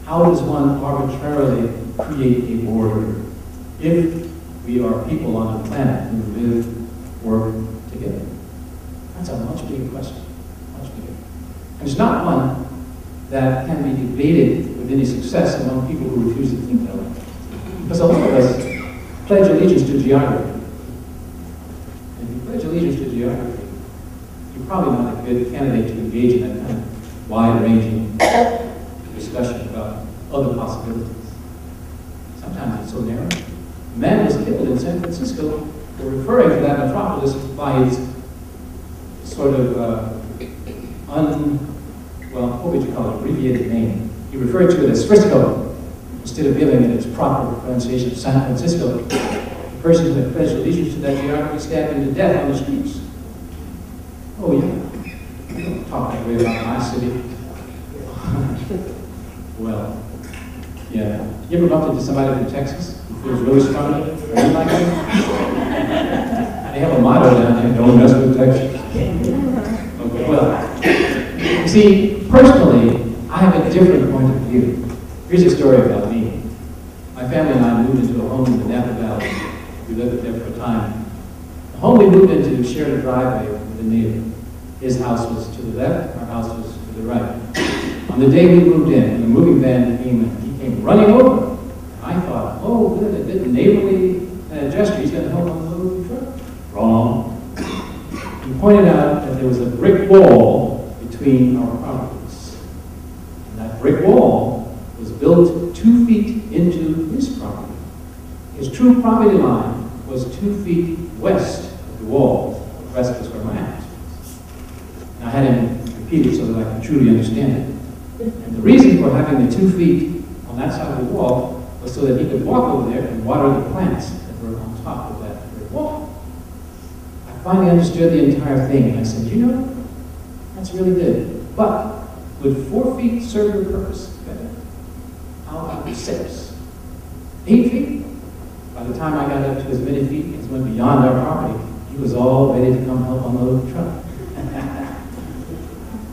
How does one arbitrarily create a border if we are people on a planet who live, work together? That's a much bigger question, much bigger. And it's not one that can be debated with any success among people who refuse to think that way. Because a lot of us pledge allegiance to geography. And if you pledge allegiance to geography, you're probably not a good candidate to engage in that kind of wide-ranging discussion about other possibilities. Sometimes it's so narrow. A man was killed in San Francisco for referring to that metropolis by its sort of what would you call it, abbreviated name. He referred to it as Frisco instead of giving it its proper pronunciation of San Francisco. The person who had pledged allegiance to that geography stabbed him to death on the streets. Oh yeah, you don't talk that way about my city. Well, yeah. You ever bumped into somebody from Texas who feels really strongly? Are you like that? They have a motto down there, don't mess with Texas. Okay, well, you see, personally, I have a different point of view. Here's a story about me. My family and I moved into a home in the Napa Valley. We lived there for a time. The home we moved into shared a driveway with a neighbor. His house was to the left, our house was to the right. On the day we moved in, the moving van came and he came running over. I thought, oh, good, a good neighborly gesture. He's going to help on the moving truck. Wrong. He pointed out that there was a brick wall between our properties. And that brick wall was built 2 feet into his property. His true property line was 2 feet west of the wall. The rest was where my house was. And I had him repeat it so that I could truly understand it. And the reason for having the 2 feet on that side of the wall was so that he could walk over there and water the plants that were on top of that brick wall. I finally understood the entire thing, and I said, you know, that's really good. But would 4 feet serve your purpose better? How about 6? 8 feet? By the time I got up to as many feet as went beyond our property, he was all ready to come help unload the truck.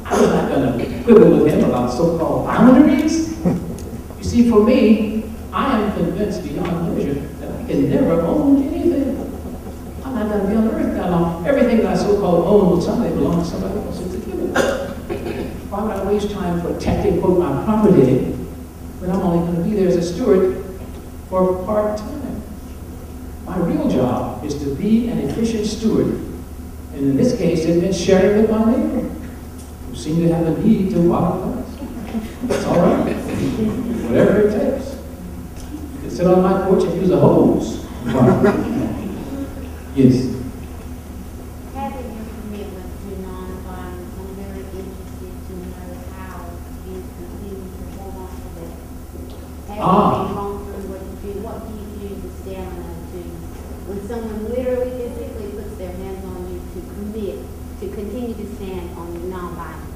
I was not going to quibble with him about so-called boundaries. You see, for me, I am convinced beyond measure that I can never own anything. I'm not going to be on earth that long. Everything that I so-called own will someday belong to somebody else. It's a given. Why would I waste time protecting, quote, my property when I'm only going to be there as a steward for part-time? My real job is to be an efficient steward. And in this case, it meant sharing with my neighbor, who seemed to have a need to water plants. That's all right. Whatever it takes. You can sit on my porch and use a hose. Yes. Having your commitment to nonviolence, I'm very interested to know how you continue to hold on to that. Having gone through what do you do to stamina to, when someone literally physically puts their hands on you, to commit, to continue to stand on nonviolence?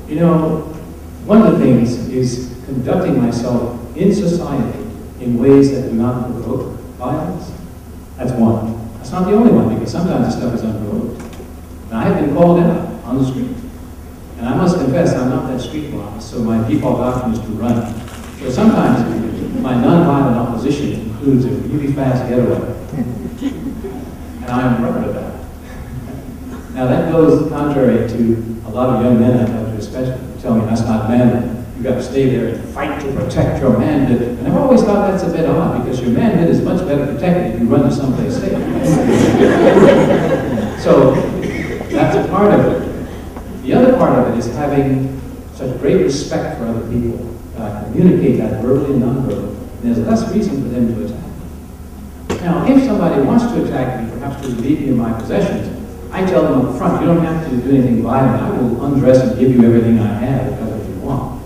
You know, one of the things is conducting myself in society in ways that do not provoke violence. That's one. That's not the only one, because sometimes the stuff is unprovoked. And I have been called out on the street. And I must confess, I'm not that streetwise, so my default option is to run. So sometimes my nonviolent opposition includes a really fast getaway. And I'm proud of that. Now that goes contrary to a lot of young men I talk to, especially, who tell me that's not manly. You've got to stay there and fight to protect your manhood. And I've always thought that's a bit odd, because your manhood is much better protected if you run to someplace safe. So that's a part of it. The other part of it is having such great respect for other people. Communicate that verbally and non-verbally. And there's less reason for them to attack. Now, if somebody wants to attack me, perhaps to relieve me of my possessions, I tell them up front, you don't have to do anything violent. I will undress and give you everything I have if that's what you want.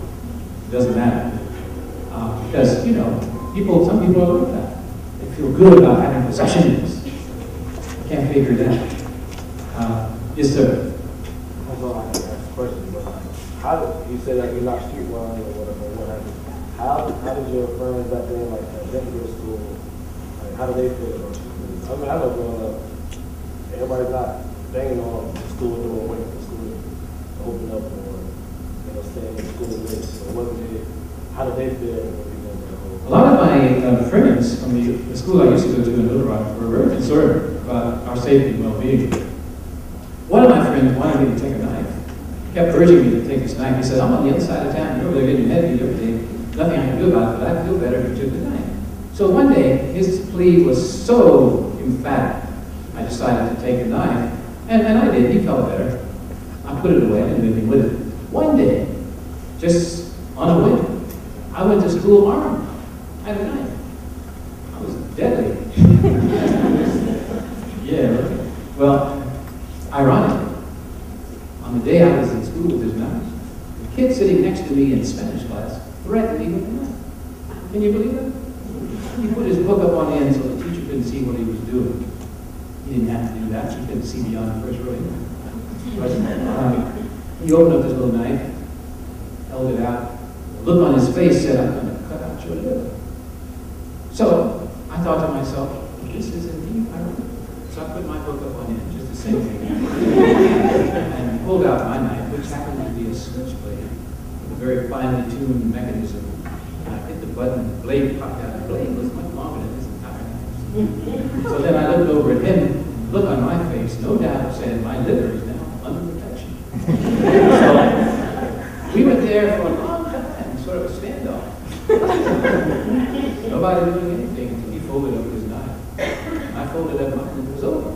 It doesn't matter. Because, you know, some people are like that. They feel good about having possessions. I can't figure that. Yes, sir. That's all I have to ask a question. But how you say that you're not streetwise or whatever, what have you? How did your friends back then, like at Denver school, like how do they feel about you? I mean, I know growing up, everybody's not banging on the school door waiting for school to open up or staying in school late. So how did they feel when you went there? A lot of my friends from the school I used to go to in Little Rock were very concerned about our safety and well-being. One of my friends wanted me to take a knife. He kept urging me to take this knife. He said, I'm on the other side of town. You're over there getting your head beat every day. Nothing I can do about it, but I feel better if you took the knife. So one day, his plea was so emphatic, I decided to take a knife. And I did. He felt better. I put it away and did anything with it. One day, just on a whim, I went to school armed. I had a knife. I was deadly. Yeah, right. Well, ironically, on the day I was in school with this knife, the kid sitting next to me in Spanish class threatened me with a knife. Can you believe that? He put his book up on the end so the teacher couldn't see what he was doing. He didn't have to do that. She couldn't see beyond the first row. But he opened up his little knife, held it out. The look on his face said, I'm going to cut out your liver. So I thought to myself, this is indeed ironic. So I put my book up on him, just the same thing. And pulled out my knife, which happened to be a switchblade with a very finely tuned mechanism. And I hit the button, the blade popped out. The blade was much longer than this entire knife. So then I looked over at him, look on my face, no doubt said, my liver is now under protection. So we were there for a long time, sort of a standoff. Nobody doing anything until he folded up his knife. I folded up mine and it was over.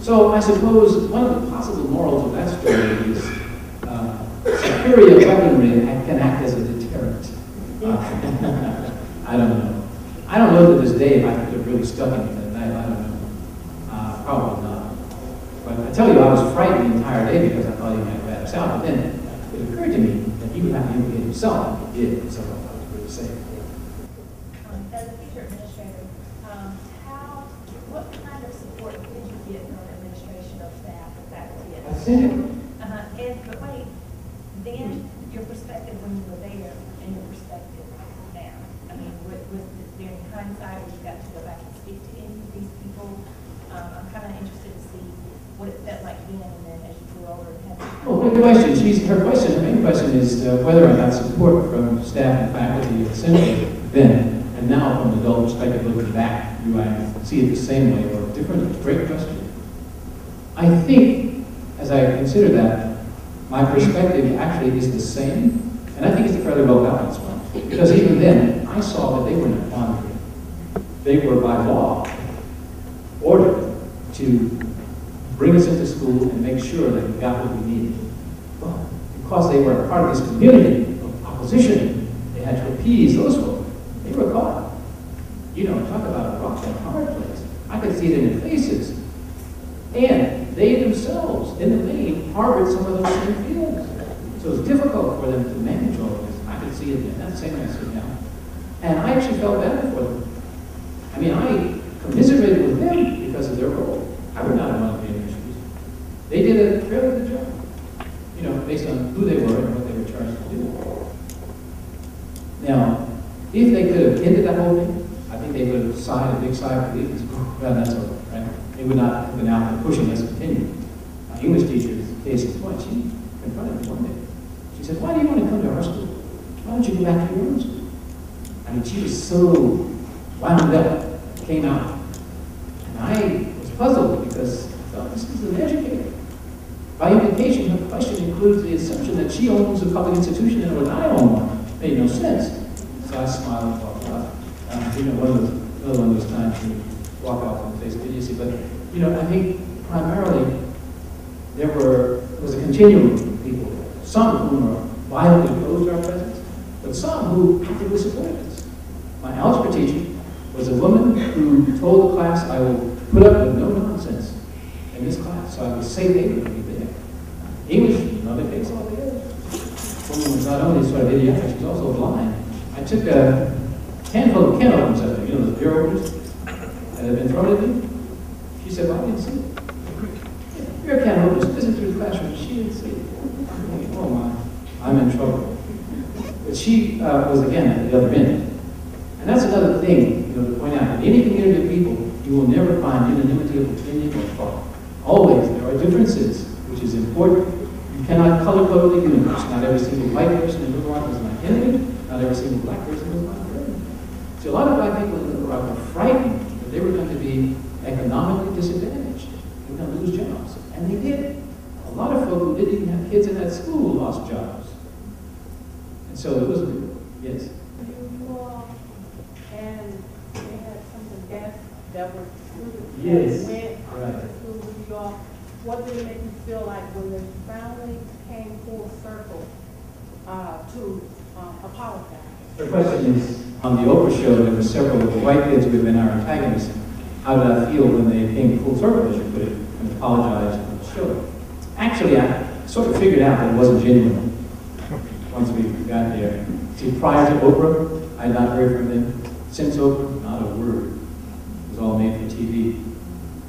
So I suppose one of the possible morals of that story is superior weaponry can act as a deterrent. I don't know. I don't know to this day if I could have really stuck him with that knife. I don't know. Probably not. But I tell you, I was frightened the entire day because I thought he might rat us out. But then it occurred to me that he would have to implicate himself. He did. So I was really safe. As a teacher administrator, what kind of support did you get from administration of staff or faculty? That's it. But wait, then your perspective when you were there and your perspective now. I mean, was there any hindsight where you got to go back and speak to any of these people? I'm kind of interested to see what it felt like then and then as you grew older and had. Well, good question. Her main question is whether I got support from staff and faculty at Central then, and now from an adult perspective looking back, do I see it the same way or different? Great question. I think, as I consider that, my perspective actually is the same, and I think it's a fairly well balanced one. Because even then, I saw that they were in a quandary. They were by law ordered to bring us into school and make sure that we got what we needed. But because they were a part of this community of opposition, they had to appease those folks. They were caught. You know, talk about a rock and hard place. I could see it in their faces. And they themselves, in the main, harbored some of those same feelings. So it was difficult for them to manage all of this. I could see it then. That's the same way I see it now. And I actually felt bad for them. I mean, I commiserated with them because of their role. I would not have wanted to be in their shoes. They did a fairly good job, you know, based on who they were and what they were charged to do. Now, if they could have ended that whole thing, I think they would have sighed a big sigh of relief and said, well, that's over, right? They would not have been out there pushing us to continue. My English teacher, case in point, she confronted me one day. She said, why do you want to come to our school? Why don't you go back to your own school? I mean, she was so wound up, came out. And I was puzzled because I thought, this is an educator. By implication, her question includes the assumption that she owns a public institution and that I own one. Made no sense. So I smiled and walked out. You know, another one of those times you walk off in the face of idiocy. But, you know, I think primarily there was a continuum of people. Some who were violently opposed to our presence, but some who actively supported us. My algebra teacher was a woman who told the class, I will put up with no nonsense in this class, so I would say they would be there. English, another case altogether. The woman was not only sort of idiotic, she was also blind. I took a handful of can openers up there, you know, those beer openers that had been thrown at me. She said, well, I didn't see it. Beer can openers, listen through the classroom, she didn't see it. Oh my, I'm in trouble. But she was again at the other end. And that's another thing, you know, to point out. In any community of people, you will never find unanimity of opinion or thought. Always, there are differences, which is important. You cannot color code the universe. Not every single white person in Little Rock was my enemy. Not every single black person was my friend. So a lot of black people in Little Rock were frightened that they were going to be economically disadvantaged. They were going to lose jobs. And they did. A lot of folk who didn't even have kids in that school lost jobs. And so it was, yes. And they had some of the guests that were students Yes. that went Right. to school with you all. What did it make you feel like when the family came full circle to apologize? The question is, on the Oprah show, there were several of the white kids who had been our antagonists. How did I feel when they came full circle, as you put it, and apologized on the show? Actually, I sort of figured out that it wasn't genuine once we got there. See, prior to Oprah, I had not heard from them. Since Oprah, not a word. was all made for TV.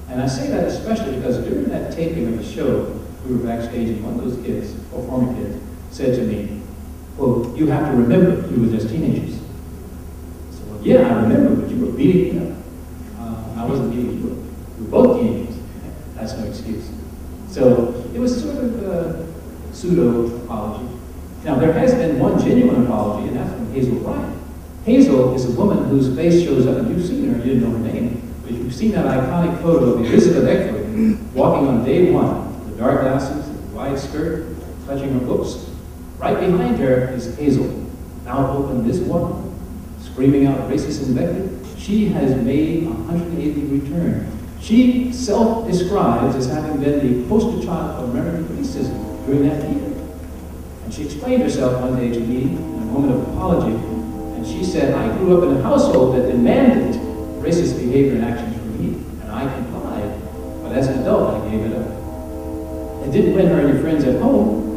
And I say that especially because during that taping of the show, we were backstage and one of those kids, or former kids, said to me, well, you have to remember you were just teenagers. I said, well, yeah, I remember, but you were beating me up. I wasn't beating you up. We were both teenagers. That's no excuse. So it was sort of a pseudo-apology. Now, there has been one genuine apology, and that's from Hazel Bryant. Hazel is a woman whose face shows up, and you've seen her, you didn't know her name, but you've seen that iconic photo of Elizabeth Eckford walking on day one, with the dark glasses, the wide skirt, clutching her books. Right behind her is Hazel, mouth open, this woman, screaming out racist invective. She has made a 180 return. She self-describes as having been the poster child for American racism during that year. And she explained herself one day to me in a moment of apology, and she said, I grew up in a household that demanded racist behavior and actions from me, and I complied, but as an adult, I gave it up. It didn't win her any friends at home.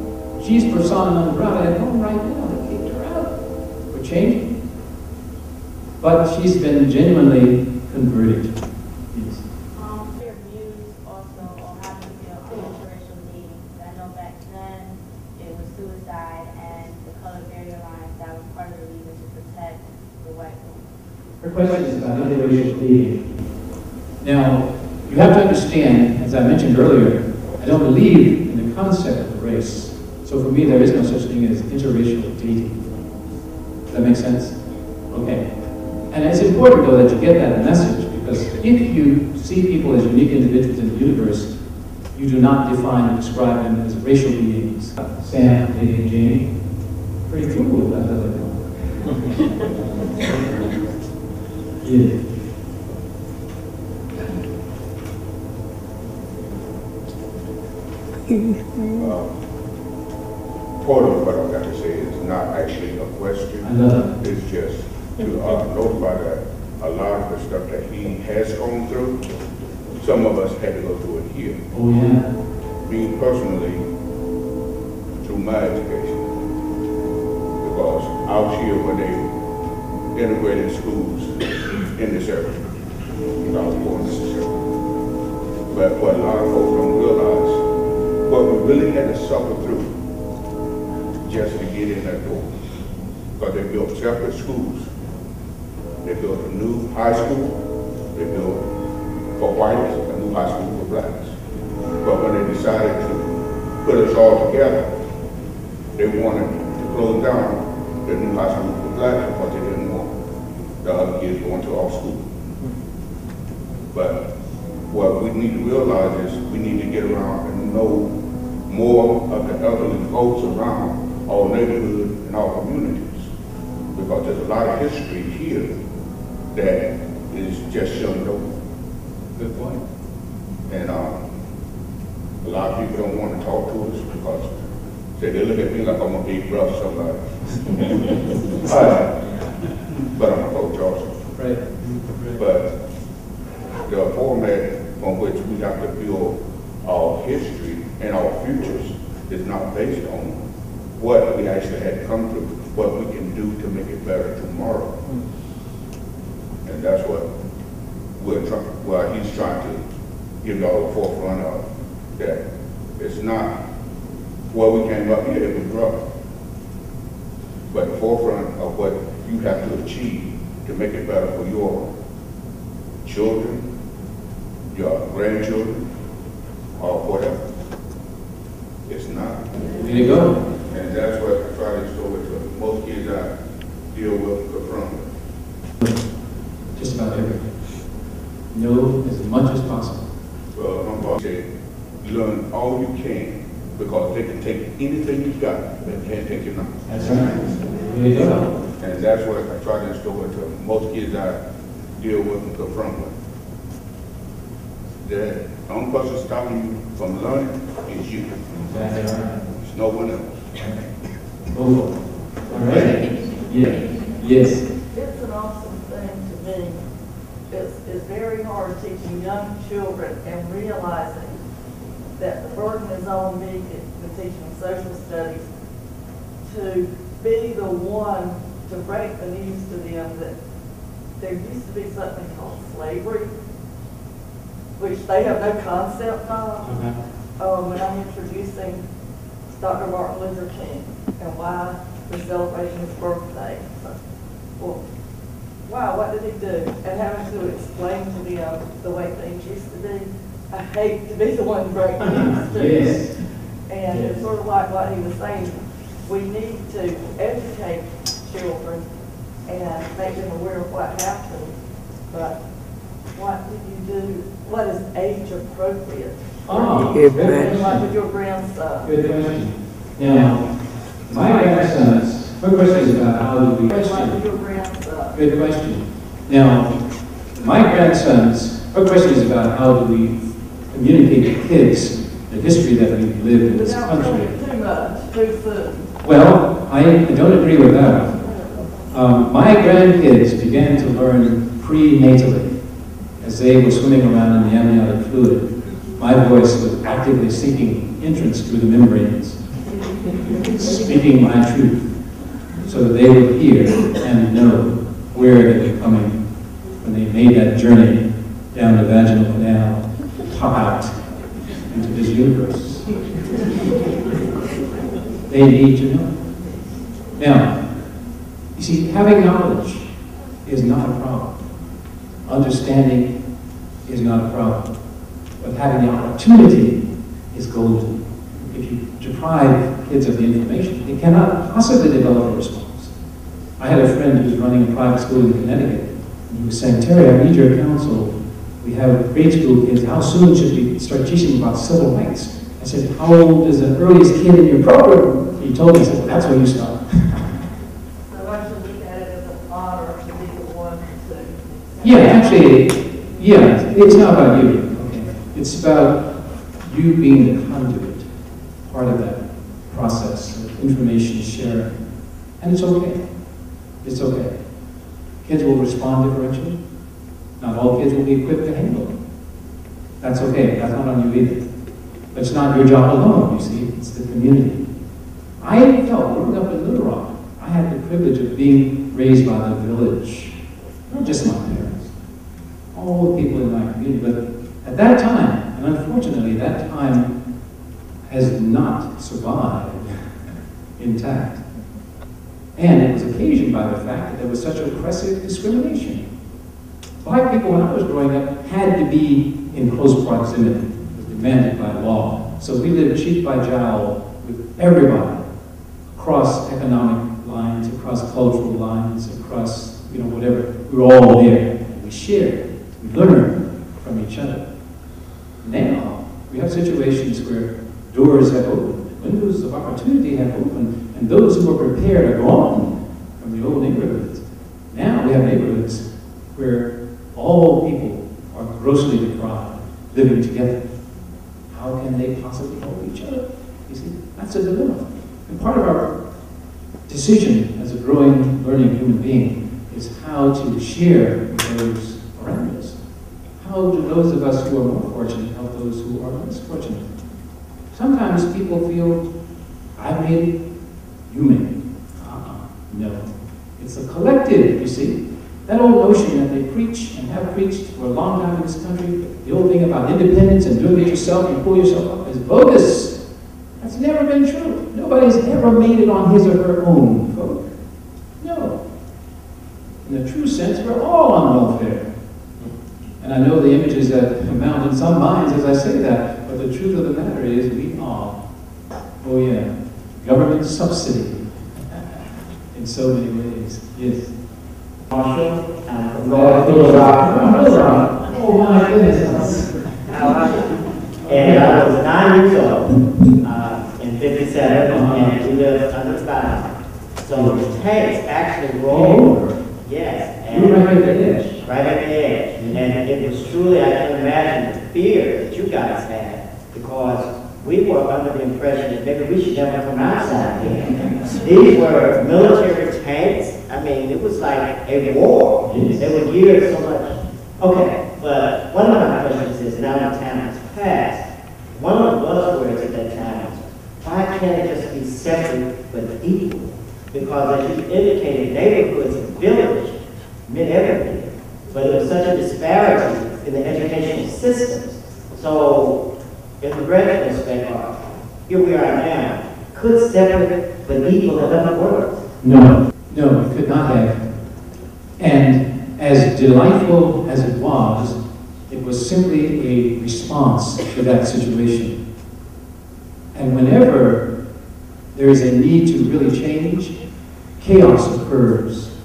She's persona non grata at home right now. They kicked her out for changing. But she's been genuinely converted. Yes. Your views also on how to feel interracial dating. I know back then it was suicide and the color barrier lines that was part of the reason to protect the white woman. Her question is about interracial dating. Now, you have to understand, as I mentioned earlier, I don't believe in the concept of race. So for me, there is no such thing as interracial dating. Does that make sense? Okay. And it's important, though, that you get that message, because if you see people as unique individuals in the universe, you do not define and describe them as racial beings. Sam dating Jamie. Pretty cool, that doesn't Yeah. Part of what I've got to say is not actually a question. It's just to notify that a lot of the stuff that he has gone through, some of us had to go through it here. Oh, yeah. Me personally, through my education, because I was here when they integrated schools in this area. I was born in this area. But what a lot of folks don't realize, what we really had to suffer through just to get in that door. Because they built separate schools. They built a new high school. They built for whites, a new high school for blacks. But when they decided to put us all together, they wanted to close down the new high school for blacks because they didn't want the other kids going to our school. But what we need to realize is we need to get around and know more of the elderly folks around our neighborhood and our communities. Because there's a lot of history here that is just shunned over. Good point. And a lot of people don't want to talk to us because they look at me like I'm a big brother somebody. But I'm a coach also. Right. But the format on which we have to build our history and our futures is not based on what we actually had come through, what we can do to make it better tomorrow. And that's what we're trying, well, he's trying to give y'all the forefront of, that it's not where we came up here, it was rough. But the forefront of what you have to achieve to make it better for your children, your grandchildren, or whatever. It's not. There you go. And that's what I try to show it to most kids I deal with, confront with. Just about everything. Know as much as possible. Well, my boss said, learn all you can, because they can take anything you got, but they can't take your number. That's right. There you go. And that's what I try to instill into most kids I deal with and confront with. The only person stopping you from learning is you. Exactly right. It's no one else. Oh, all right. Yeah. Yes. It's an awesome thing to me. It's very hard teaching young children and realizing that the burden is on me in teaching social studies to be the one to break the news to them that there used to be something called slavery which they have no concept of. Okay. When I'm introducing Dr. Martin Luther King and why we're celebrating his birthday. Well, wow, what did he do? And having to explain to them the way things used to be. I hate to be the one to break the news to Yes. them. And it's sort of like what he was saying, we need to educate children and make them aware of what happened. But what did you do? What is age appropriate? Good Like with your grandson. Good question. Now, my grandson's, my question is about how do we Like with question. your grandson. Good question. Now, my grandson's, my question is about how do we communicate to kids the history that we've lived in this Without country. telling too much, too soon. Well, I don't agree with that. My grandkids began to learn prenatally as they were swimming around in the amniotic fluid. My voice was actively seeking entrance through the membranes, speaking my truth, so that they would hear and know where they were coming when they made that journey down the vaginal canal to pop out into this universe. They need to know. Now, you see, having knowledge is not a problem. Understanding is not a problem. But having the opportunity is golden. If you deprive kids of the information, they cannot possibly develop a response. I had a friend who was running a private school in Connecticut, and he was saying, Terry, I need your counsel. We have grade school kids. How soon should we start teaching about civil rights? I said, how old is the earliest kid in your program? He told me, I said, well, that's where you start. So I should look at it as an honor to be the one to. Yeah, actually, yeah, it's not about you. Okay. It's about you being the conduit, part of that process of information sharing. And it's okay. It's okay. Kids will respond differentially. Not all kids will be equipped to handle it. That's okay. That's not on you either. But it's not your job alone, you see. It's the community. I felt, growing up in Little Rock, I had the privilege of being raised by the village. Not just my parents. All the people in my community. But at that time, and unfortunately that time has not survived intact. And it was occasioned by the fact that there was such oppressive discrimination. Black people, when I was growing up, had to be in close proximity. It was demanded by law. So we lived cheek by jowl with everybody, across economic lines, across cultural lines, across, whatever. We were all there. We shared. We learned from each other. Now, we have situations where doors have opened, windows of opportunity have opened, and those who were prepared are gone from the old neighborhoods. Now we have neighborhoods where all people are grossly deprived, living together. How can they possibly help each other? You see, that's a dilemma. And part of our decision as a growing, learning human being is how to share with those around us. How do those of us who are more fortunate help those who are less fortunate? Sometimes people feel, I made it, you made it. No. It's a collective, you see. That old notion that they preach and have preached for a long time in this country, the old thing about independence and doing it yourself and pull yourself up, is bogus. That's never been true. Nobody's ever made it on his or her own, folk. No. In the true sense, we're all on welfare. And I know the images that mount in some minds as I say that, but the truth of the matter is we are. Oh yeah. Government subsidy. In so many ways. Yes. Marshall, from Little Rock. Oh my goodness. And I was 9 years old in 57, and we lived under the sky. So the tanks actually rolled. Yes. And Right at the edge. Right at the edge. And it was truly, I can imagine the fear that you guys had, because we were under the impression that maybe we should never come outside here. These were military tanks. I mean, it was like a war. Yes. They were geared so much. Okay, but one of my questions is, now that time has passed, one of the buzzwords at that time was, why can't it just be separate but equal? Because as you indicated, neighborhoods and villages meant everything. But there was such a disparity in the educational systems So, in the retrospect, here we are now, could separate beneath the 11 words? No, no, it could not have. And as delightful as it was simply a response to that situation. And whenever there is a need to really change, chaos occurs.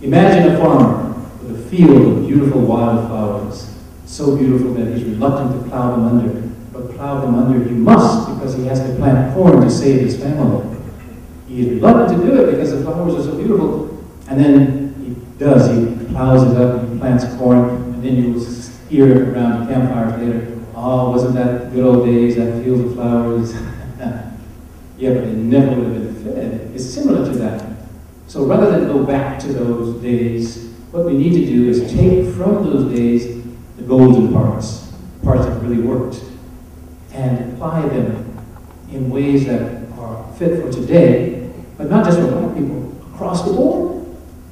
Imagine a farmer with a field of beautiful wildflowers, so beautiful that he's reluctant to plow them under. But plow them under he must, because he has to plant corn to save his family. He is reluctant to do it because the flowers are so beautiful. And then he does, he plows it up, he plants corn, and then you will hear around campfires later, oh, wasn't that good old days, that field of flowers? Yeah, but it never would have been fed. It's similar to that. So rather than go back to those days, what we need to do is take from those days the golden parts that really worked, and apply them in ways that are fit for today, but not just for black people, across the board.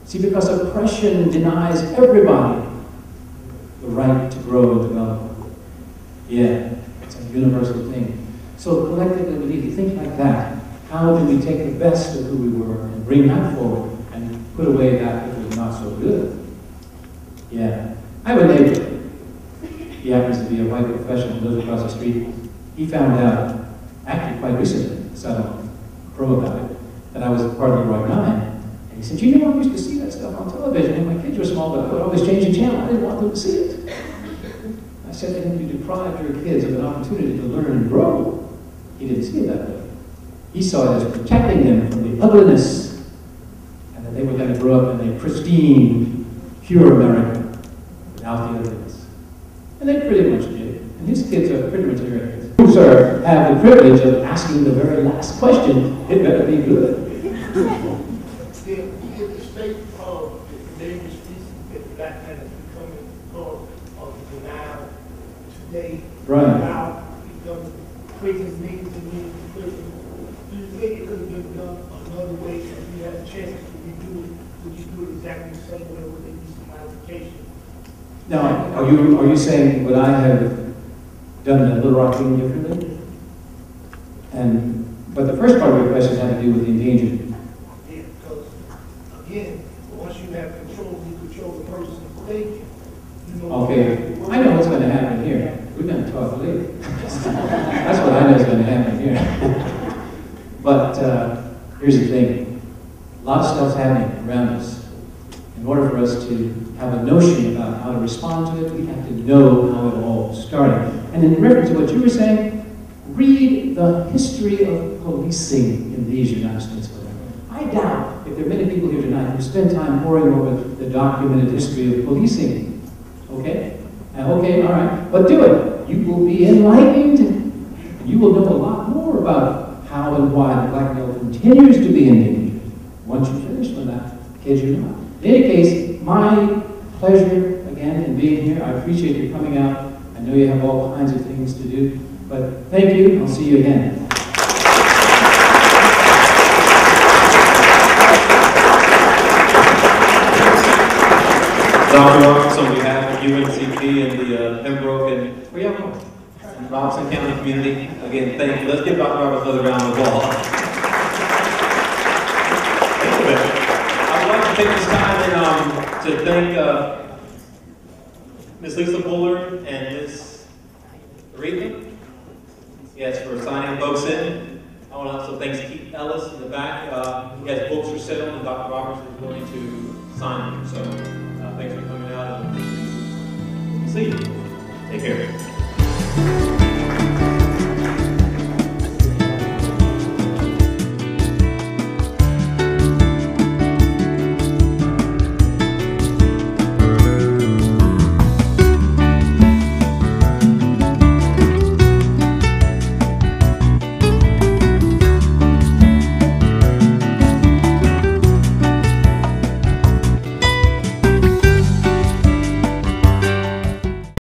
See, because oppression denies everybody the right to grow and develop. Yeah, it's a universal thing. So collectively, we need to think like that. How do we take the best of who we were and bring that forward and put away that which was not so good? Yeah. I have a neighbor. He happens to be a white professional who lives across the street. He found out, actually quite recently, so I don't crow about it, that I was a part of the Roy 9. And he said, you know, I used to see that stuff on television, and my kids were small, but I would always change the channel. I didn't want them to see it. I said to him, you deprived your kids of an opportunity to learn and grow. He didn't see it that way. He saw it as protecting them from the ugliness, and that they were going to grow up in a pristine, pure America without the ugliness. And they pretty much did. And his kids are pretty much Americans. Who, sir, have the privilege of asking the very last question, it better be good. The state of the endangered species that the black man is becoming part of the denial today. Right. Now becoming prison millions and millions of prison. Do you think it could have been done another way if you had a chance to redo it? Would you do it exactly the same way, or would there be some modification? Now, are you saying would I have done the Little Rock thing differently? But the first part of your question had to do with the endangered. Yeah, because again, once you have control, you control the person's thinking. You know, Okay, I know what's going to happen here. We're going to talk later. That's what I know is going to happen here. But here's the thing. A lot of stuff's happening around us. In order for us to have a notion about how to respond to it, we have to know how it all started. And in reference to what you were saying, read the history of policing in these United States of America. I doubt if there are many people here tonight who spend time poring over the documented history of policing. Okay? Okay, all right. But do it. You will be enlightened, and you will know a lot more about how and why the black male continues to be endangered once you finish with that. Kid you not. In any case, my pleasure again in being here. I appreciate you coming out. I know you have all kinds of things to do, but thank you. I'll see you again. Dr. Roberts, on behalf of UNCP and the Pembroke and Robinson County community, again, thank you. Let's give Dr. Roberts another round of applause. I would like to take this time to thank Ms. Lisa Bullard and Ms. Aretha, yes, for signing folks in. I want to also thank Keith Ellis in the back. He has books for sale, and Dr. Roberts is willing to sign them. So thanks for coming out, and see you. Take care.